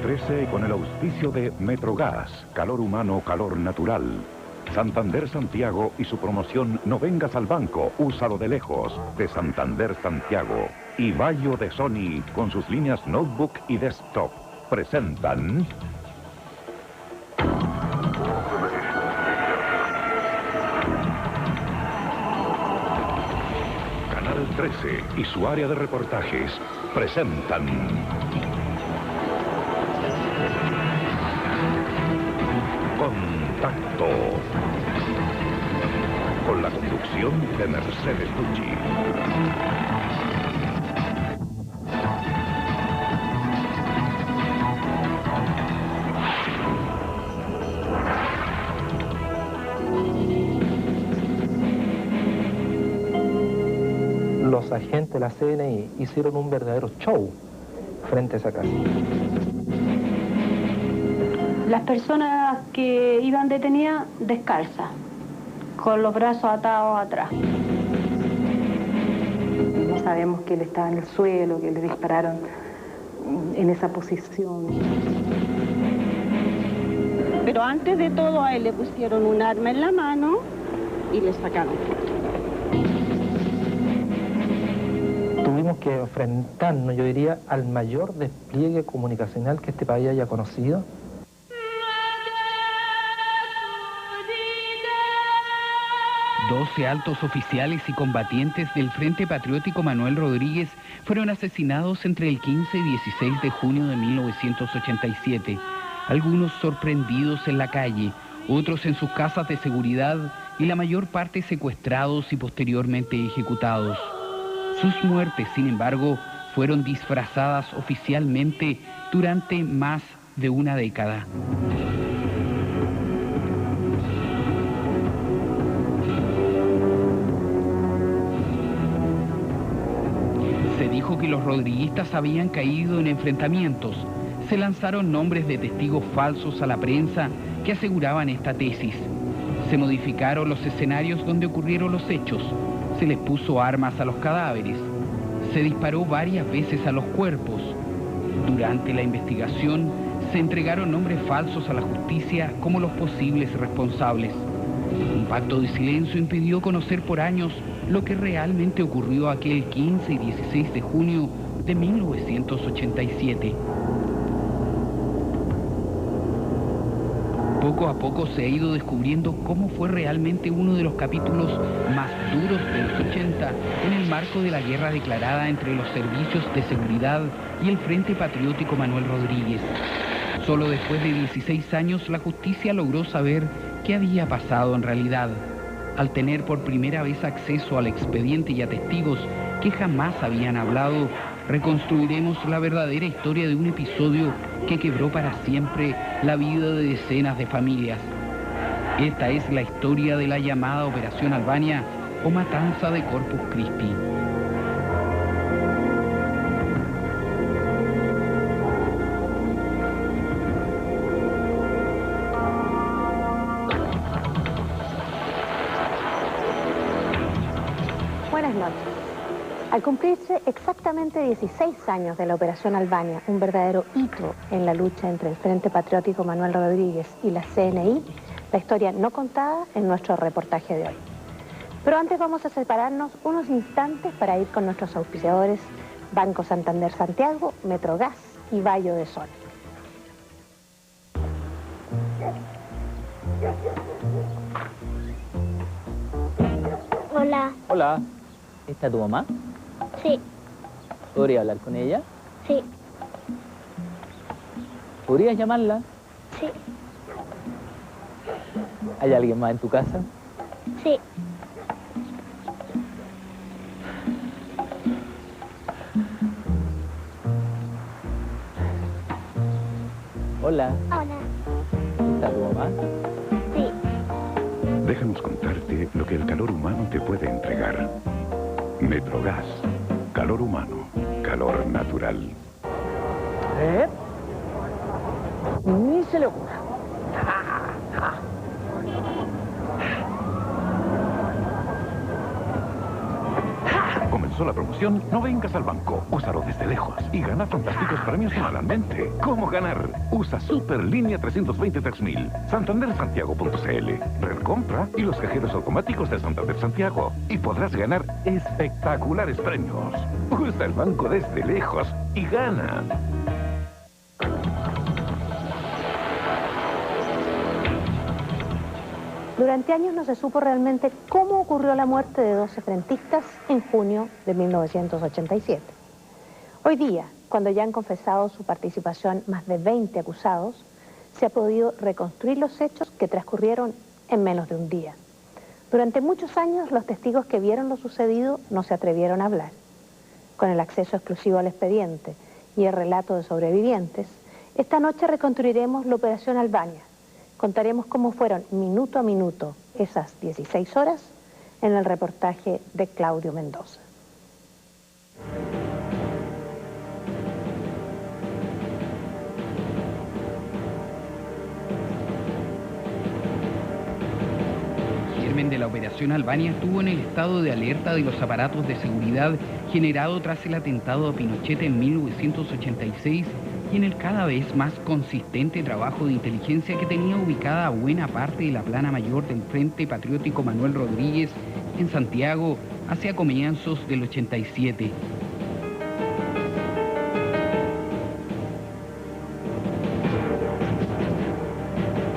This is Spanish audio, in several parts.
13 y con el auspicio de Metrogas, calor humano, calor natural. Santander Santiago y su promoción No vengas al banco, úsalo de lejos, de Santander Santiago. Y Bayo de Sony, con sus líneas Notebook y Desktop, presentan... Canal 13 y su área de reportajes presentan... Contacto, con la conducción de Mercedes Tucci. Los agentes de la CNI hicieron un verdadero show frente a esa casa. Las personas que iban detenidas descalzas, con los brazos atados atrás. No sabemos que él estaba en el suelo, que le dispararon en esa posición. Pero antes de todo a él le pusieron un arma en la mano y le sacaron fotos. Tuvimos que enfrentarnos, yo diría, al mayor despliegue comunicacional que este país haya conocido. Doce altos oficiales y combatientes del Frente Patriótico Manuel Rodríguez fueron asesinados entre el 15 y 16 de junio de 1987. Algunos sorprendidos en la calle, otros en sus casas de seguridad y la mayor parte secuestrados y posteriormente ejecutados. Sus muertes, sin embargo, fueron disfrazadas oficialmente durante más de una década. Se dijo que los rodriguistas habían caído en enfrentamientos. Se lanzaron nombres de testigos falsos a la prensa que aseguraban esta tesis. Se modificaron los escenarios donde ocurrieron los hechos. Se les puso armas a los cadáveres. Se disparó varias veces a los cuerpos. Durante la investigación se entregaron nombres falsos a la justicia como los posibles responsables. Un pacto de silencio impidió conocer por años lo que realmente ocurrió aquel 15 y 16 de junio de 1987. Poco a poco se ha ido descubriendo cómo fue realmente uno de los capítulos más duros de los 80 en el marco de la guerra declarada entre los servicios de seguridad y el Frente Patriótico Manuel Rodríguez. Solo después de 16 años la justicia logró saber qué había pasado en realidad. Al tener por primera vez acceso al expediente y a testigos que jamás habían hablado, reconstruiremos la verdadera historia de un episodio que quebró para siempre la vida de decenas de familias. Esta es la historia de la llamada Operación Albania o Matanza de Corpus Christi. Buenas noches. Al cumplirse exactamente 16 años de la Operación Albania, un verdadero hito en la lucha entre el Frente Patriótico Manuel Rodríguez y la CNI, la historia no contada en nuestro reportaje de hoy. Pero antes vamos a separarnos unos instantes para ir con nuestros auspiciadores Banco Santander Santiago, Metrogas y Bayo de Sony. Hola. Hola. ¿Está tu mamá? Sí. ¿Podría hablar con ella? Sí. ¿Podrías llamarla? Sí. ¿Hay alguien más en tu casa? Sí. Hola. Hola. ¿Está tu mamá? Sí. Déjanos contarte lo que el calor humano te puede entregar. Metrogas, calor humano, calor natural. Ni se le ocurra. Comenzó sola promoción, no vengas al banco. Úsalo desde lejos y gana fantásticos premios semanalmente. ¿Cómo ganar? Usa Superlínea 320-3000, santandersantiago.cl. Recompra y los cajeros automáticos de Santander Santiago. Y podrás ganar espectaculares premios. Usa el banco desde lejos y gana. Durante años no se supo realmente cómo ocurrió la muerte de 12 frentistas en junio de 1987. Hoy día, cuando ya han confesado su participación más de 20 acusados, se ha podido reconstruir los hechos que transcurrieron en menos de un día. Durante muchos años, los testigos que vieron lo sucedido no se atrevieron a hablar. Con el acceso exclusivo al expediente y el relato de sobrevivientes, esta noche reconstruiremos la Operación Albania. Contaremos cómo fueron minuto a minuto esas 16 horas en el reportaje de Claudio Mendoza. El germen de la Operación Albania estuvo en el estado de alerta de los aparatos de seguridad generado tras el atentado a Pinochet en 1986 y en el cada vez más consistente trabajo de inteligencia que tenía ubicada a buena parte de la plana mayor del Frente Patriótico Manuel Rodríguez en Santiago hacia comienzos del 87.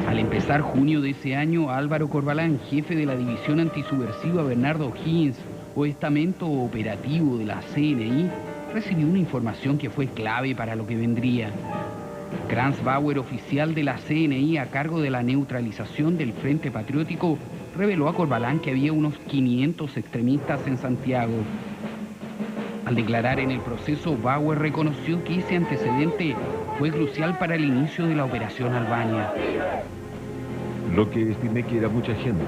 Al empezar junio de ese año, Álvaro Corbalán, jefe de la división antisubversiva Bernardo O'Higgins o estamento operativo de la CNI, recibió una información que fue clave para lo que vendría. Franz Bauer, oficial de la CNI a cargo de la neutralización del Frente Patriótico, reveló a Corbalán que había unos 500 extremistas en Santiago. Al declarar en el proceso, Bauer reconoció que ese antecedente fue crucial para el inicio de la Operación Albania. Lo que estimé que era mucha gente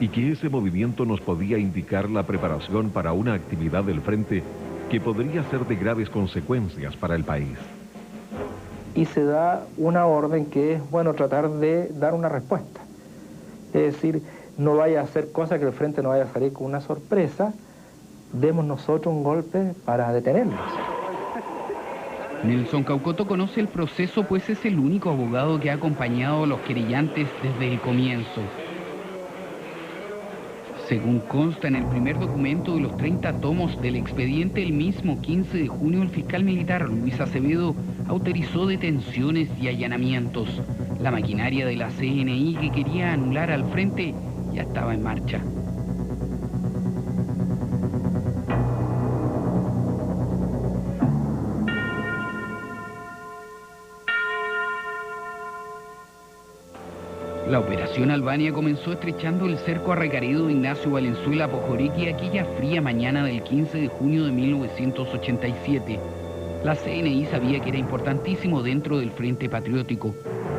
y que ese movimiento nos podía indicar la preparación para una actividad del Frente que podría ser de graves consecuencias para el país. Y se da una orden que es, bueno, tratar de dar una respuesta. Es decir, no vaya a hacer cosa que el Frente no vaya a salir con una sorpresa, demos nosotros un golpe para detenerlos. Nelson Caucoto conoce el proceso, pues es el único abogado que ha acompañado a los querellantes desde el comienzo. Según consta en el primer documento de los 30 tomos del expediente, el mismo 15 de junio el fiscal militar Luis Acevedo autorizó detenciones y allanamientos. La maquinaria de la CNI que quería anular al Frente ya estaba en marcha. La Operación Albania comenzó estrechando el cerco a recaredo de Ignacio Valenzuela Pojorequi aquella fría mañana del 15 de junio de 1987. La CNI sabía que era importantísimo dentro del Frente Patriótico.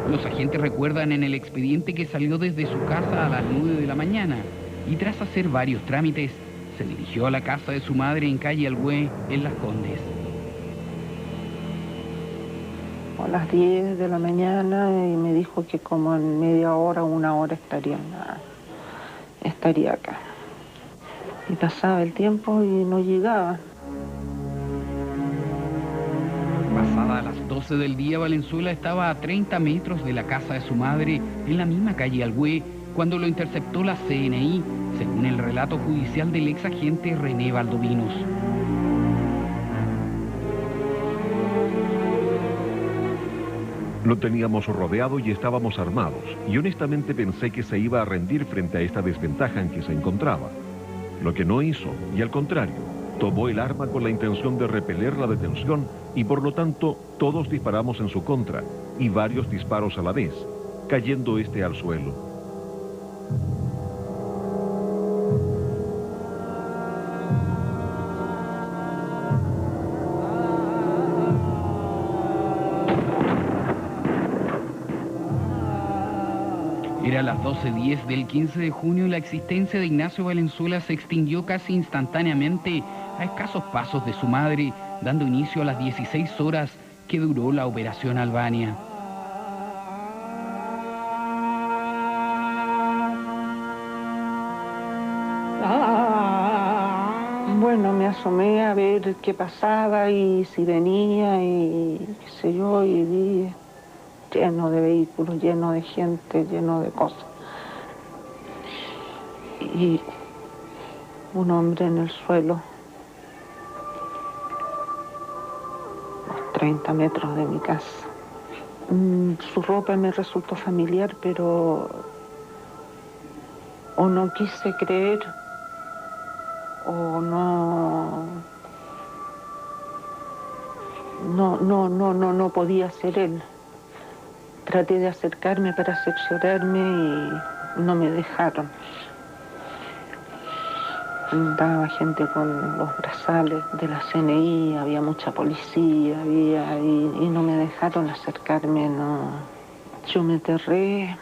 Los agentes recuerdan en el expediente que salió desde su casa a las 9 de la mañana y tras hacer varios trámites, se dirigió a la casa de su madre en calle Alhué, en Las Condes. A las 10 de la mañana y me dijo que como en media hora o una hora estaría acá. Y pasaba el tiempo y no llegaba. Pasada las 12 del día, Valenzuela estaba a 30 metros de la casa de su madre, en la misma calle Alhué, cuando lo interceptó la CNI, según el relato judicial del ex agente René Valdovinos. Lo teníamos rodeado y estábamos armados, y honestamente pensé que se iba a rendir frente a esta desventaja en que se encontraba. Lo que no hizo, y al contrario, tomó el arma con la intención de repeler la detención y por lo tanto todos disparamos en su contra, y varios disparos a la vez, cayendo este al suelo. Era las 12:10 del 15 de junio y la existencia de Ignacio Valenzuela se extinguió casi instantáneamente a escasos pasos de su madre, dando inicio a las 16 horas que duró la Operación Albania. Bueno, me asomé a ver qué pasaba y si venía y qué sé yo, y vi lleno de vehículos, lleno de gente, lleno de cosas. Y un hombre en el suelo, a 30 metros de mi casa. Su ropa me resultó familiar, pero o no quise creer o no podía ser él. Traté de acercarme para cerciorarme y no me dejaron. Andaba gente con los brazales de la CNI, había mucha policía, y no me dejaron acercarme, no. Yo me aterré.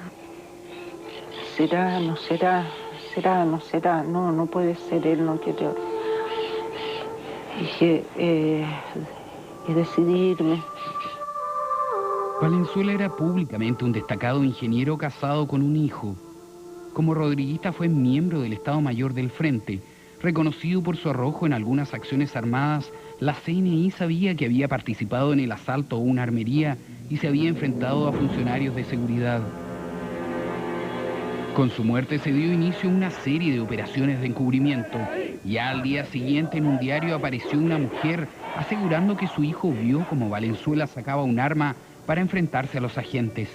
¿Será, no será? ¿Será, no será? No, no puede ser él, no quiero. Dije, y decidí irme. Valenzuela era públicamente un destacado ingeniero casado con un hijo. Como rodriguista fue miembro del Estado Mayor del Frente. Reconocido por su arrojo en algunas acciones armadas, la CNI sabía que había participado en el asalto a una armería y se había enfrentado a funcionarios de seguridad. Con su muerte se dio inicio a una serie de operaciones de encubrimiento. Ya al día siguiente en un diario apareció una mujer asegurando que su hijo vio cómo Valenzuela sacaba un arma para enfrentarse a los agentes.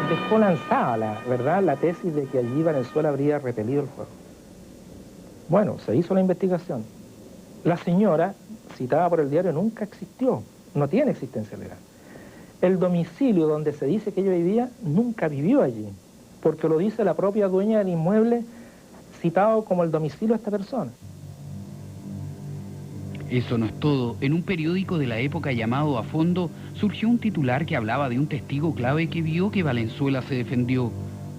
Dejó lanzada la tesis de que allí Valenzuela habría repelido el fuego. Bueno, se hizo la investigación. La señora, citada por el diario, nunca existió, no tiene existencia legal. El domicilio donde se dice que ella vivía, nunca vivió allí, porque lo dice la propia dueña del inmueble, citado como el domicilio de esta persona. Eso no es todo. En un periódico de la época llamado A Fondo, surgió un titular que hablaba de un testigo clave que vio que Valenzuela se defendió.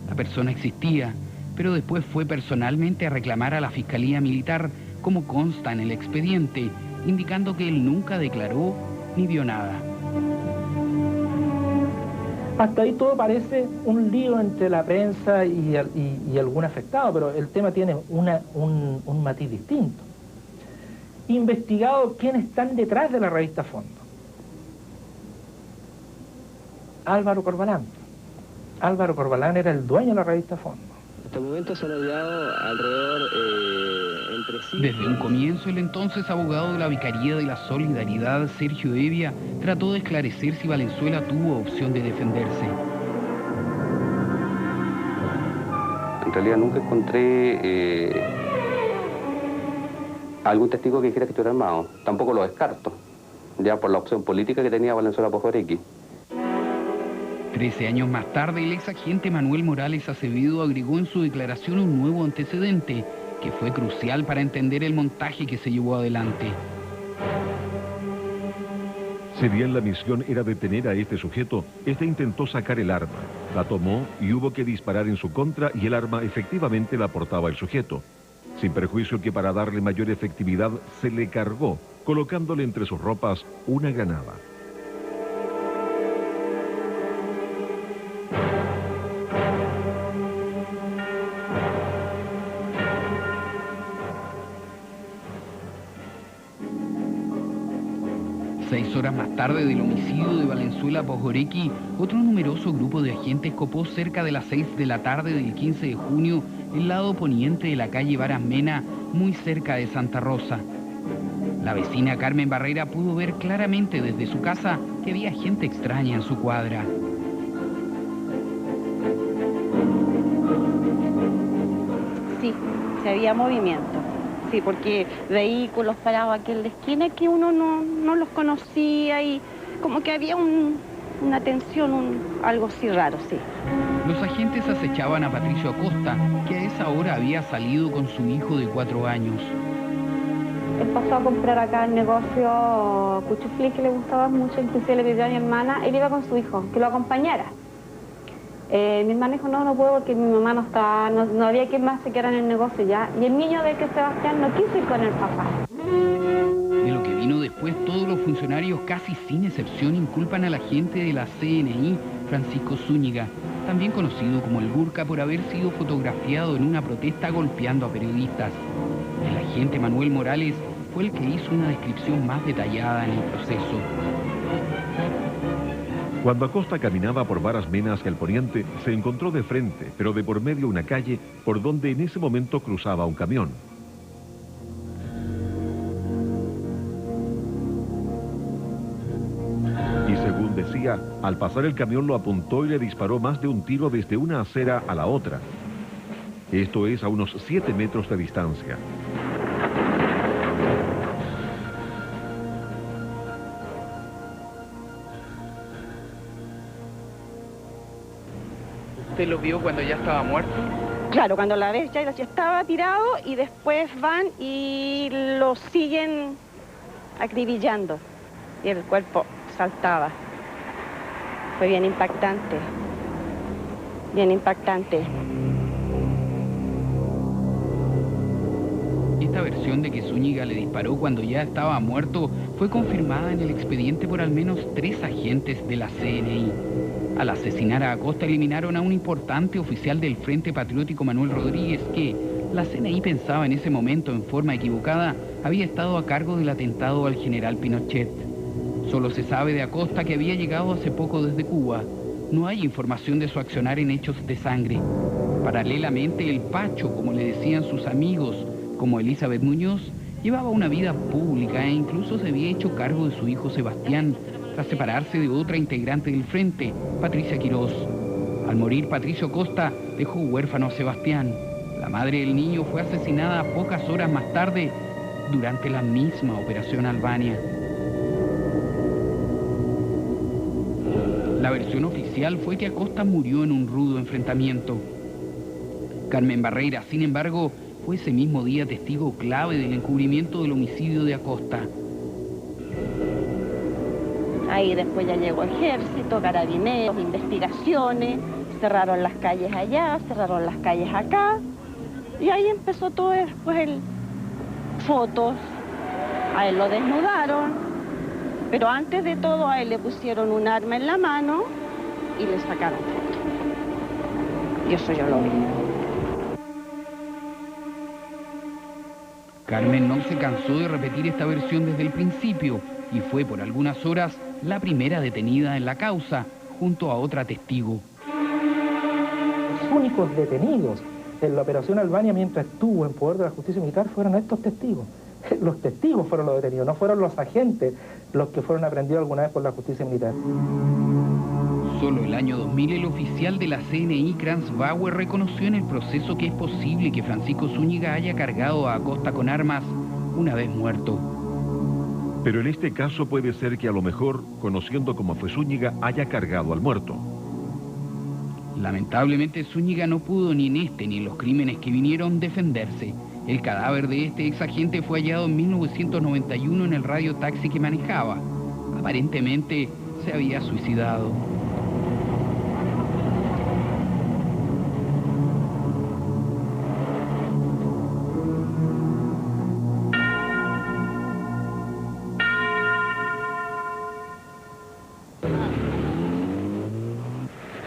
La persona existía, pero después fue personalmente a reclamar a la Fiscalía Militar, como consta en el expediente, indicando que él nunca declaró ni vio nada. Hasta ahí todo parece un lío entre la prensa y algún afectado, pero el tema tiene un matiz distinto. Investigado quiénes están detrás de la revista Fondo. Álvaro Corbalán. Álvaro Corbalán era el dueño de la revista Fondo. Hasta el momento se han hallado alrededor entre sí. Desde un comienzo, el entonces abogado de la Vicaría de la Solidaridad, Sergio Evia, trató de esclarecer si Valenzuela tuvo opción de defenderse. En realidad nunca encontré algún testigo que dijera que estuviera armado. Tampoco lo descarto, ya por la opción política que tenía Valenzuela Pojorequi. 13 años más tarde, el ex agente Manuel Morales Acevedo agregó en su declaración un nuevo antecedente que fue crucial para entender el montaje que se llevó adelante. Si bien la misión era detener a este sujeto, este intentó sacar el arma, la tomó y hubo que disparar en su contra y el arma efectivamente la portaba el sujeto. Sin perjuicio que para darle mayor efectividad se le cargó, colocándole entre sus ropas una granada. Seis horas más tarde del homicidio de Valenzuela Pojorequi, otro numeroso grupo de agentes copó cerca de las 6 de la tarde del 15 de junio el lado poniente de la calle Varas Mena, muy cerca de Santa Rosa. La vecina Carmen Barrera pudo ver claramente desde su casa que había gente extraña en su cuadra. Sí, se había movimiento. Sí, porque vehículos parados aquí en la esquina que uno no los conocía y como que había una tensión, algo así raro, sí. Los agentes acechaban a Patricio Acosta, que a esa hora había salido con su hijo de 4 años. Él pasó a comprar acá el negocio cuchuflí que le gustaba mucho, inclusive le pidió a mi hermana, él iba con su hijo, que lo acompañara. Mi hermana dijo, no puedo porque mi mamá no está, no había quien más se quedara en el negocio ya. Y el niño de que Sebastián no quiso ir con el papá. De lo que vino después después, todos los funcionarios, casi sin excepción, inculpan al agente de la CNI, Francisco Zúñiga, también conocido como el Gurka, por haber sido fotografiado en una protesta golpeando a periodistas. El agente Manuel Morales fue el que hizo una descripción más detallada en el proceso. Cuando Acosta caminaba por Varas Mena hacia el poniente, se encontró de frente, pero de por medio una calle por donde en ese momento cruzaba un camión. Y según decía, al pasar el camión lo apuntó y le disparó más de un tiro desde una acera a la otra. Esto es a unos 7 metros de distancia. ¿Usted lo vio cuando ya estaba muerto? Claro, cuando la ves ya estaba tirado y después van y lo siguen acribillando y el cuerpo saltaba. Fue bien impactante, bien impactante. Esta versión de que Zúñiga le disparó cuando ya estaba muerto fue confirmada en el expediente por al menos 3 agentes de la CNI. Al asesinar a Acosta eliminaron a un importante oficial del Frente Patriótico, Manuel Rodríguez, que la CNI pensaba en ese momento en forma equivocada había estado a cargo del atentado al general Pinochet. Solo se sabe de Acosta que había llegado hace poco desde Cuba. No hay información de su accionar en hechos de sangre. Paralelamente, el Pacho, como le decían sus amigos, como Elizabeth Muñoz, llevaba una vida pública e incluso se había hecho cargo de su hijo Sebastián, tras separarse de otra integrante del Frente, Patricia Quirós. Al morir Patricio Costa, dejó huérfano a Sebastián. La madre del niño fue asesinada pocas horas más tarde durante la misma Operación Albania. La versión oficial fue que Acosta murió en un rudo enfrentamiento. Carmen Barreira, sin embargo, fue ese mismo día testigo clave del encubrimiento del homicidio de Acosta. Ahí después ya llegó ejército, carabineros, investigaciones, cerraron las calles allá, cerraron las calles acá, y ahí empezó todo después fotos, a él lo desnudaron, pero antes de todo a él le pusieron un arma en la mano y le sacaron fotos. Y eso yo lo vi. Carmen no se cansó de repetir esta versión desde el principio y fue por algunas horas la primera detenida en la causa, junto a otra testigo. Los únicos detenidos en la Operación Albania mientras estuvo en poder de la justicia militar fueron estos testigos. Los testigos fueron los detenidos, no fueron los agentes los que fueron aprendidos alguna vez por la justicia militar. Solo el año 2000 el oficial de la CNI, Kranz Bauer, reconoció en el proceso que es posible que Francisco Zúñiga haya cargado a Acosta con armas una vez muerto. Pero en este caso puede ser que a lo mejor, conociendo cómo fue Zúñiga, haya cargado al muerto. Lamentablemente Zúñiga no pudo ni en este ni en los crímenes que vinieron defenderse. El cadáver de este exagente fue hallado en 1991 en el radiotaxi que manejaba. Aparentemente se había suicidado.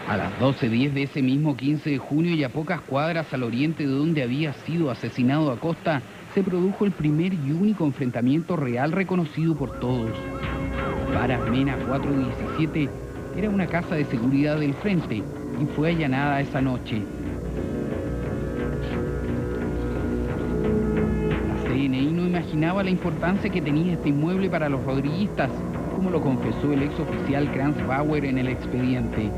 A las 12:10 de ese mismo 15 de junio y a pocas cuadras al oriente de donde había sido asesinado Acosta, se produjo el primer y único enfrentamiento real reconocido por todos. Varas Mena 417 era una casa de seguridad del Frente y fue allanada esa noche. La CNI no imaginaba la importancia que tenía este inmueble para los rodriguistas, como lo confesó el exoficial Kranz Bauer en el expediente.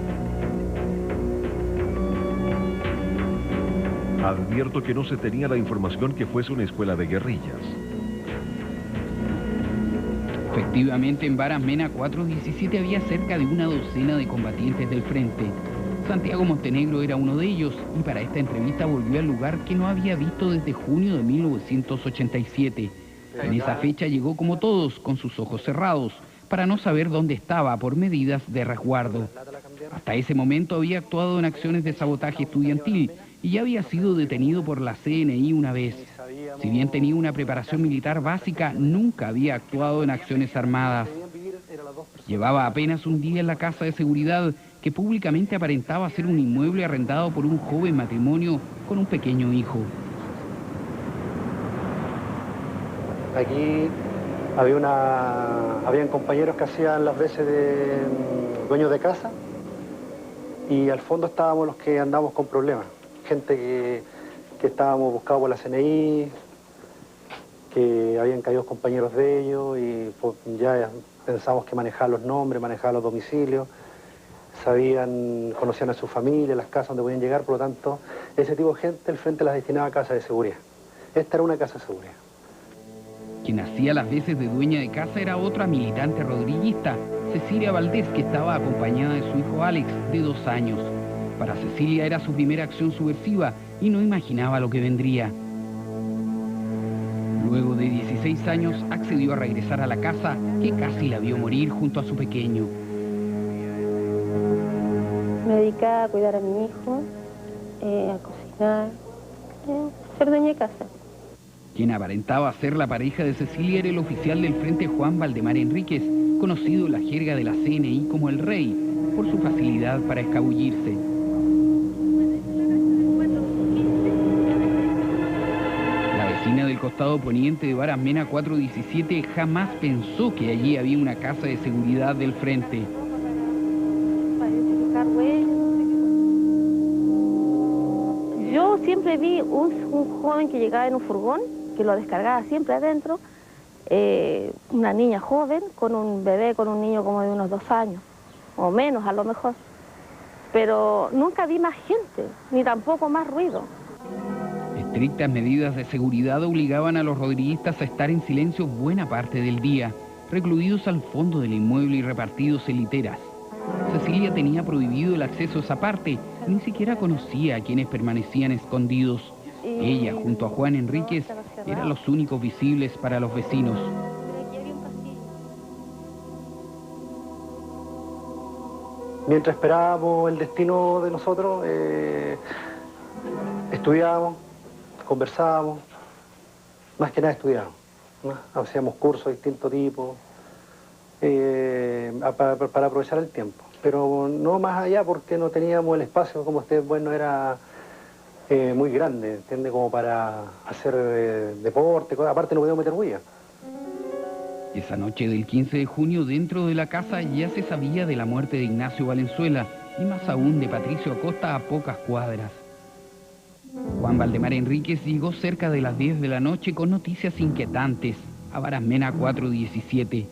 Advierto que no se tenía la información que fuese una escuela de guerrillas. Efectivamente, en Varas Mena 417 había cerca de una docena de combatientes del Frente. Santiago Montenegro era uno de ellos y para esta entrevista volvió al lugar que no había visto desde junio de 1987. En esa fecha llegó como todos, con sus ojos cerrados, para no saber dónde estaba por medidas de resguardo. Hasta ese momento había actuado en acciones de sabotaje estudiantil y ya había sido detenido por la CNI una vez. Si bien tenía una preparación militar básica, nunca había actuado en acciones armadas. Llevaba apenas un día en la casa de seguridad, que públicamente aparentaba ser un inmueble arrendado por un joven matrimonio con un pequeño hijo. Aquí habían compañeros que hacían las veces de dueños de casa, y al fondo estábamos los que andábamos con problemas. Gente que estábamos buscados por la CNI, que habían caído compañeros de ellos, y pues, ya pensamos que manejaban los nombres, manejaban los domicilios, conocían a su familia, las casas donde podían llegar. Por lo tanto, ese tipo de gente el frente las destinaba a casas de seguridad. Esta era una casa de seguridad. Quien hacía las veces de dueña de casa era otra militante rodriguista, Cecilia Valdés, que estaba acompañada de su hijo Alex, de 2 años. Para Cecilia era su primera acción subversiva y no imaginaba lo que vendría. Luego de 16 años accedió a regresar a la casa, que casi la vio morir junto a su pequeño. Me dedicaba a cuidar a mi hijo, a cocinar, ser dueña de casa. Quien aparentaba ser la pareja de Cecilia era el oficial del frente Juan Valdemar Enríquez, conocido en la jerga de la CNI como el Rey, por su facilidad para escabullirse. La vecina del costado poniente de Varas Mena 417 jamás pensó que allí había una casa de seguridad del frente. Yo siempre vi un joven que llegaba en un furgón, que lo descargaba siempre adentro, una niña joven con un bebé, con un niño como de unos 2 años, o menos a lo mejor. Pero nunca vi más gente, ni tampoco más ruido. Estrictas medidas de seguridad obligaban a los rodriguistas a estar en silencio buena parte del día, recluidos al fondo del inmueble y repartidos en literas. Cecilia tenía prohibido el acceso a esa parte, ni siquiera conocía a quienes permanecían escondidos. Ella, junto a Juan Enríquez, eran los únicos visibles para los vecinos. Mientras esperábamos el destino de nosotros, estudiábamos, conversábamos, más que nada estudiábamos, ¿no? Hacíamos cursos de distintos tipos, para aprovechar el tiempo. Pero no más allá, porque no teníamos el espacio, como ustedes, bueno, era muy grande, ¿entiende? Como para hacer deporte, aparte no podíamos meter bulla. Esa noche del 15 de junio, dentro de la casa ya se sabía de la muerte de Ignacio Valenzuela, y más aún de Patricio Acosta a pocas cuadras. Juan Valdemar Enríquez llegó cerca de las 10 de la noche con noticias inquietantes a Varas Mena 417.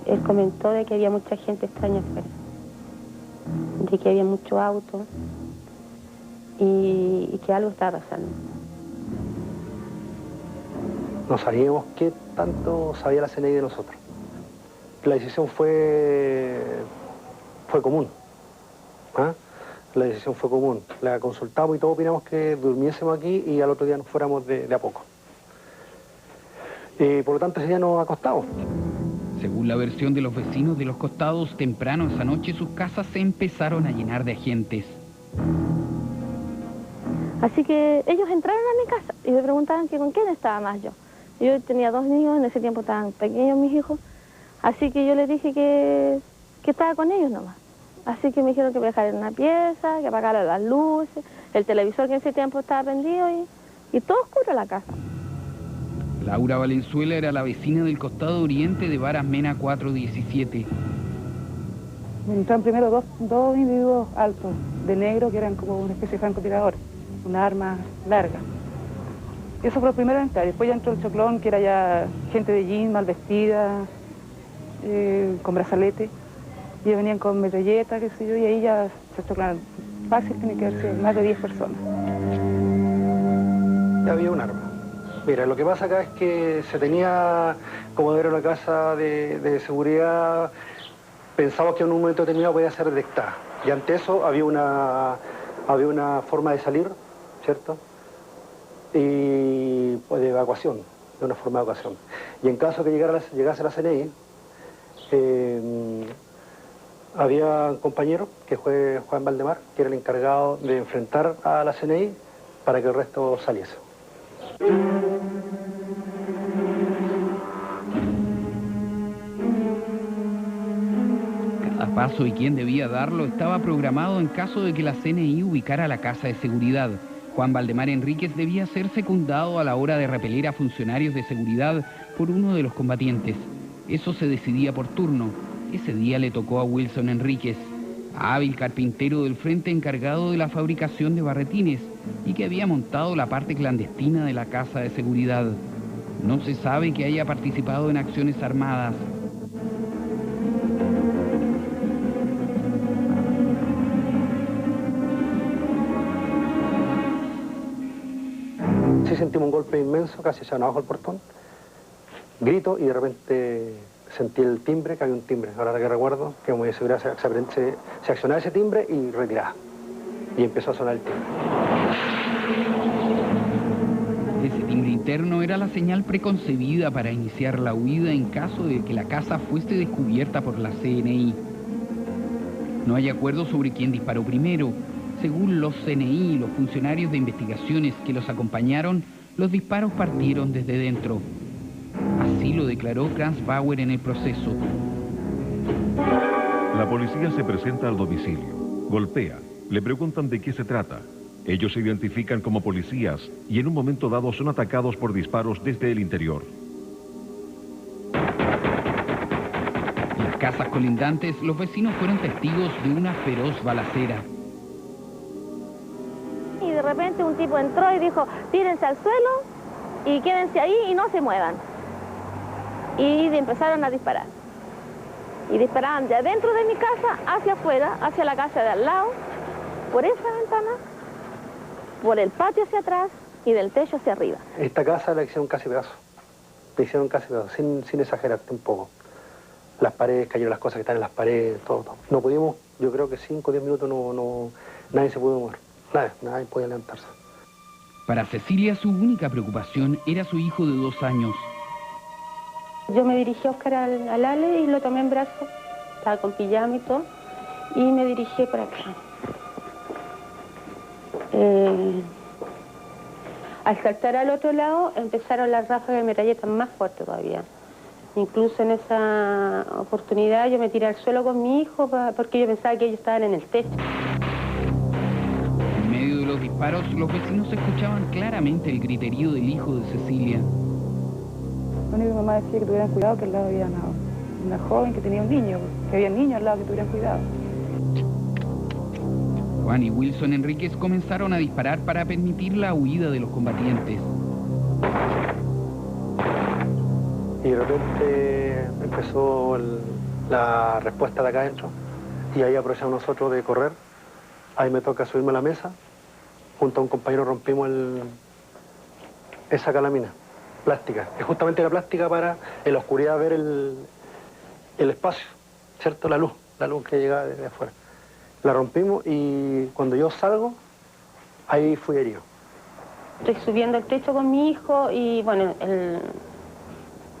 Él comentó de que había mucha gente extraña afuera, de que había mucho auto y que algo estaba pasando. No sabíamos qué tanto sabía la CNI de nosotros. La decisión fue común. ¿Ah? La decisión fue común. La consultamos y todos opinamos que durmiésemos aquí y al otro día nos fuéramos de a poco. Por lo tanto, ese día nos acostamos. Según la versión de los vecinos de los costados, temprano esa noche sus casas se empezaron a llenar de agentes. Así que ellos entraron a mi casa y me preguntaban que con quién estaba más yo. Yo tenía 2 niños, en ese tiempo estaban pequeños mis hijos, así que yo les dije que estaba con ellos nomás. Así que me dijeron que me dejaran en una pieza, que apagaran las luces, el televisor que en ese tiempo estaba prendido y todo oscuro en la casa. Laura Valenzuela era la vecina del costado oriente de Varas Mena 417. Entraron primero dos individuos altos, de negro, que eran como una especie de francotiradores, una arma larga. Eso fue lo primero en entrar. Después ya entró el choclón, que era ya gente de jean, mal vestida, con brazalete. Y ellos venían con metralletas, qué sé yo, y ahí ya se choclaron. Fácil, tiene que haber más de 10 personas. Ya había un arma. Mira, lo que pasa acá es que se tenía, como era una casa de seguridad, pensamos que en un momento determinado podía ser detectada. Y ante eso había una forma de salir, ¿cierto? Y pues, de evacuación, de una forma de evacuación. Y en caso que llegase la CNI, había un compañero, que fue Juan Valdemar, que era el encargado de enfrentar a la CNI para que el resto saliese. Cada paso y quién debía darlo estaba programado en caso de que la CNI ubicara la casa de seguridad. Juan Valdemar Enríquez debía ser secundado a la hora de repeler a funcionarios de seguridad por uno de los combatientes. Eso se decidía por turno. Ese día le tocó a Wilson Enríquez, hábil carpintero del frente encargado de la fabricación de barretines y que había montado la parte clandestina de la casa de seguridad. No se sabe que haya participado en acciones armadas. Sí sentimos un golpe inmenso, casi se abajo el portón. Grito y de repente sentí el timbre, que había un timbre, ahora que recuerdo, que como de seguridad se accionaba ese timbre y retiraba. Y empezó a sonar el timbre. Ese timbre interno era la señal preconcebida para iniciar la huida en caso de que la casa fuese descubierta por la CNI. No hay acuerdo sobre quién disparó primero. Según los CNI y los funcionarios de investigaciones que los acompañaron, los disparos partieron desde dentro. Así lo declaró Franz Bauer en el proceso. La policía se presenta al domicilio, golpea, le preguntan de qué se trata. Ellos se identifican como policías y en un momento dado son atacados por disparos desde el interior. En las casas colindantes, los vecinos fueron testigos de una feroz balacera. Y de repente un tipo entró y dijo, tírense al suelo y quédense ahí y no se muevan. Y empezaron a disparar. Y disparaban de adentro de mi casa hacia afuera, hacia la casa de al lado, por esa ventana, por el patio hacia atrás y del techo hacia arriba. Esta casa la hicieron casi pedazo. La hicieron casi pedazo, sin exagerarte un poco. Las paredes, cayeron las cosas que están en las paredes, todo. No pudimos, yo creo que 5 o 10 minutos nadie se pudo mover. Nadie podía levantarse. Para Cecilia, su única preocupación era su hijo de 2 años. Yo me dirigí a buscar al Ale y lo tomé en brazos, estaba con pijama y todo, y me dirigí para acá. Al saltar al otro lado empezaron las ráfagas de metralletas más fuertes todavía. Incluso en esa oportunidad yo me tiré al suelo con mi hijo porque yo pensaba que ellos estaban en el techo. En medio de los disparos, los vecinos escuchaban claramente el griterío del hijo de Cecilia. Lo único que mi mamá decía que tuvieran cuidado, que al lado había una joven que tenía un niño, que había niños al lado que tuvieran cuidado. Juan y Wilson Enríquez comenzaron a disparar para permitir la huida de los combatientes. Y de repente empezó la respuesta de acá adentro y ahí aprovechamos nosotros de correr. Ahí me toca subirme a la mesa. Junto a un compañero rompimos esa calamina plástica. Es justamente la plástica para en la oscuridad ver el espacio, ¿cierto? La luz que llegaba desde afuera. La rompimos y cuando yo salgo, ahí fui herido. Estoy subiendo el techo con mi hijo y bueno,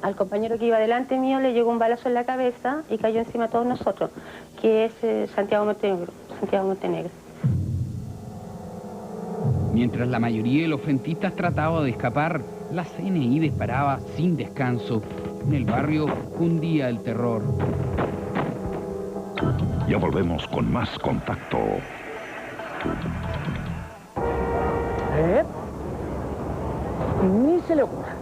al compañero que iba delante mío le llegó un balazo en la cabeza y cayó encima de todos nosotros, que es Santiago Montenegro. Mientras la mayoría de los frentistas trataba de escapar, la CNI disparaba sin descanso. En el barrio cundía el terror. Ya volvemos con más Contacto. Ni se le ocurra.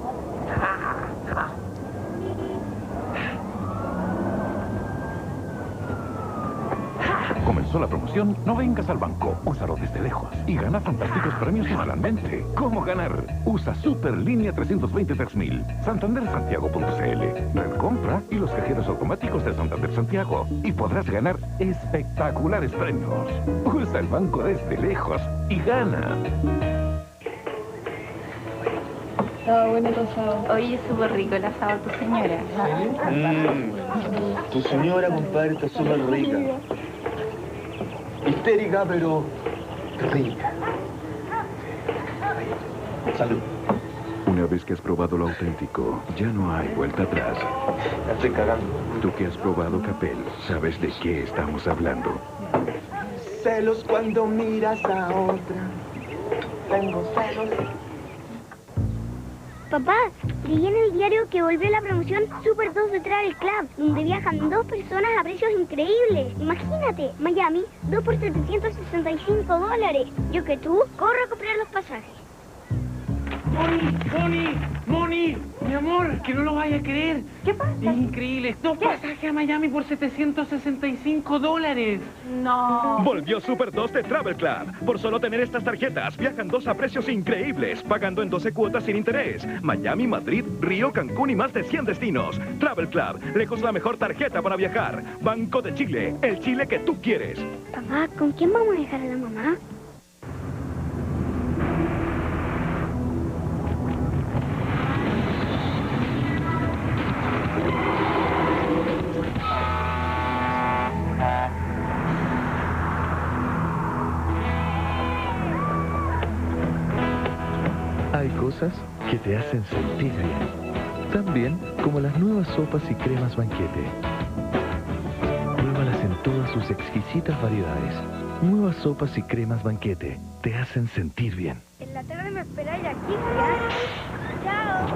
Comenzó la promoción No vengas al banco, úsalo desde lejos y gana fantásticos premios semanalmente. ¿Cómo ganar? Usa Superlínea 320 3000, santandersantiago.cl, Red Compra y los cajeros automáticos de Santander Santiago y podrás ganar espectaculares premios. Usa el banco desde lejos y gana. Estaba bueno el asado. Oye, súper rico el asado de tu señora. Tu señora, compadre, está súper rica. Histérica, pero rica. Salud. Una vez que has probado lo auténtico, ya no hay vuelta atrás. La estoy cagando. Tú que has probado Capel, sabes de qué estamos hablando. Celos cuando miras a otra. Tengo celos. Papá, leí en el diario que volvió la promoción Super 2 de Travel Club, donde viajan 2 personas a precios increíbles. Imagínate, Miami, 2 por $765. Yo que tú, corro a comprar los pasajes. Moni, mi amor, que no lo vaya a creer. ¿Qué pasa? Es increíble, 2 pasajes a Miami por $765. No. Volvió Super 2 de Travel Club. Por solo tener estas tarjetas, viajan 2 a precios increíbles, pagando en 12 cuotas sin interés. Miami, Madrid, Río, Cancún y más de 100 destinos. Travel Club, lejos la mejor tarjeta para viajar. Banco de Chile, el Chile que tú quieres. Papá, ¿con quién vamos a dejar a la mamá? Hay cosas que te hacen sentir bien, también como las nuevas sopas y cremas Banquete. Pruébalas en todas sus exquisitas variedades. Nuevas sopas y cremas Banquete te hacen sentir bien. En la tarde me esperáis aquí, ¿ya? Chao.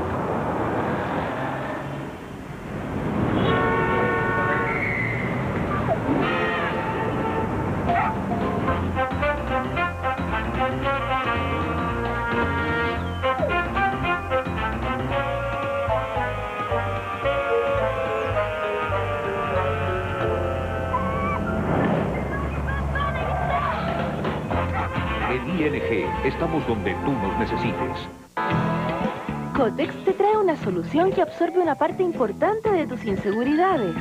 En ING, estamos donde tú nos necesites. Cotex te trae una solución que absorbe una parte importante de tus inseguridades.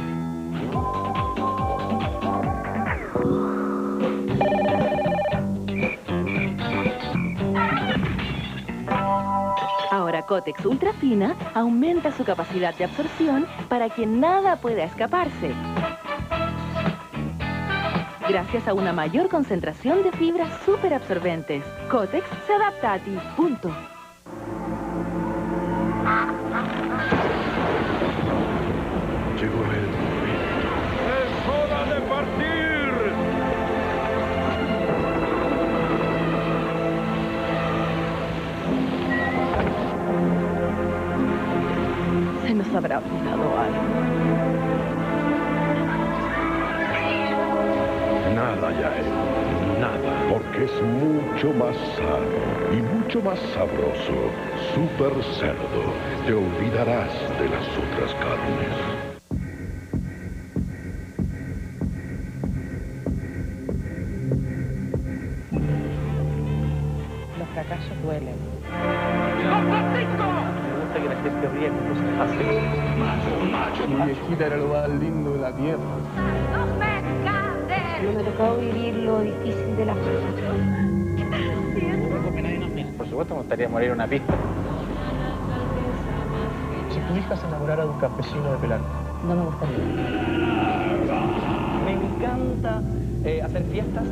Ahora Cotex Ultra Fina aumenta su capacidad de absorción para que nada pueda escaparse. Gracias a una mayor concentración de fibras súper absorbentes. Cotex se adapta a ti. Punto. Llegó el momento. ¡Es hora de partir! Se nos habrá olvidado algo. Nada, Yael, nada, porque es mucho más sano y mucho más sabroso. Super Cerdo, te olvidarás de las otras carnes. Los fracasos duelen. ¡Don Francisco! Me gusta que la gente ríe con cosas fáciles. Mi viejita era lo más lindo de la tierra. No me ha tocado vivir lo difícil de la cosa. Algo que nadie nos mira. Por supuesto me gustaría morir en una pista. Si tu hija se enamorara de un campesino de Pelar. No me gustaría. Me encanta hacer fiestas.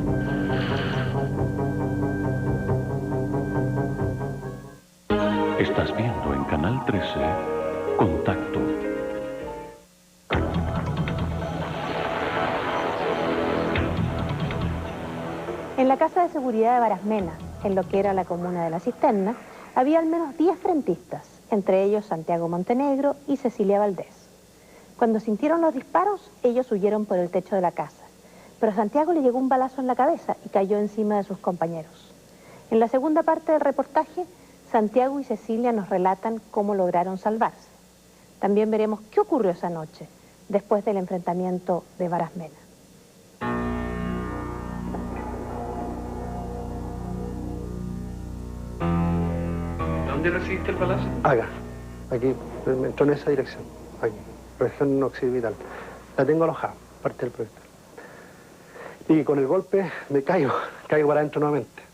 Estás viendo en Canal 13 Contacto. En la Casa de Seguridad de Barasmena, en lo que era la comuna de La Cisterna, había al menos 10 frentistas, entre ellos Santiago Montenegro y Cecilia Valdés. Cuando sintieron los disparos, ellos huyeron por el techo de la casa, pero a Santiago le llegó un balazo en la cabeza y cayó encima de sus compañeros. En la segunda parte del reportaje, Santiago y Cecilia nos relatan cómo lograron salvarse. También veremos qué ocurrió esa noche, después del enfrentamiento de Barasmena. ¿Dónde recibiste el balazo? Acá, aquí, me entró en esa dirección, aquí, región occipital. La tengo alojada, parte del proyecto. Y con el golpe me caigo para adentro nuevamente.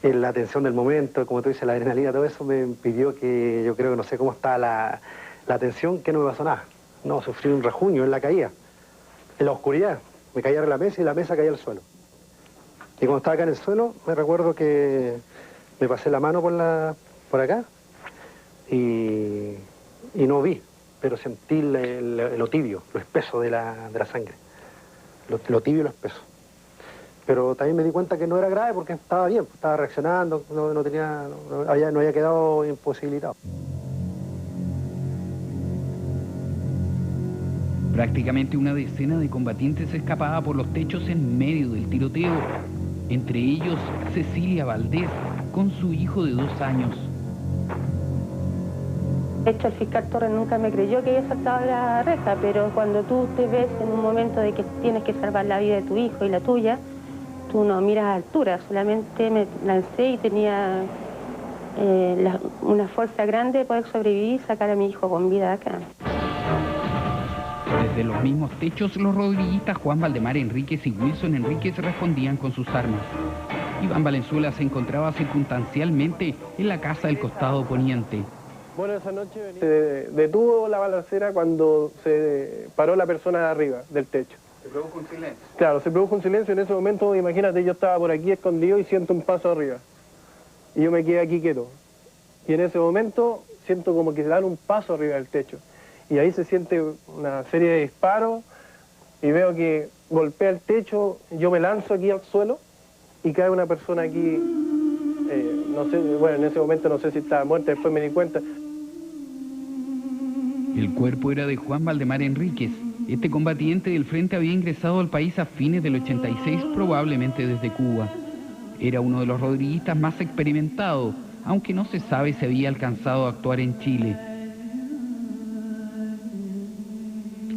La tensión del momento, como tú dices, la adrenalina, todo eso me impidió que, yo creo que no sé cómo está la tensión, que no me pasó nada. No, sufrí un rajuño en la caída, en la oscuridad. Me caía en la mesa y la mesa caía al suelo. Y cuando estaba acá en el suelo, me recuerdo que me pasé la mano por acá y no vi, pero sentí lo tibio, lo espeso de la sangre. Lo tibio y lo espeso. Pero también me di cuenta que no era grave porque estaba bien, estaba reaccionando, no había quedado imposibilitado. Prácticamente una decena de combatientes escapaba por los techos en medio del tiroteo. Entre ellos, Cecilia Valdés, con su hijo de 2 años. De hecho, el fiscal Torres nunca me creyó que había saltado la reja, pero cuando tú te ves en un momento de que tienes que salvar la vida de tu hijo y la tuya, tú no miras a altura, solamente me lancé y tenía una fuerza grande de poder sobrevivir y sacar a mi hijo con vida de acá. Desde los mismos techos, los rodriguistas Juan Valdemar Enríquez y Wilson Enríquez respondían con sus armas. Iván Valenzuela se encontraba circunstancialmente en la casa del costado poniente. Bueno, esa noche se detuvo la balacera cuando se paró la persona de arriba, del techo. ¿Se produjo un silencio? Claro, se produjo un silencio. En ese momento, imagínate, yo estaba por aquí escondido y siento un paso arriba. Y yo me quedé aquí quieto. Y en ese momento siento como que se dan un paso arriba del techo. Y ahí se siente una serie de disparos y veo que golpea el techo, yo me lanzo aquí al suelo y cae una persona aquí, no sé, bueno, en ese momento no sé si estaba muerta, después me di cuenta. El cuerpo era de Juan Valdemar Enríquez. Este combatiente del frente había ingresado al país a fines del 86, probablemente desde Cuba. Era uno de los rodriguistas más experimentados, aunque no se sabe si había alcanzado a actuar en Chile.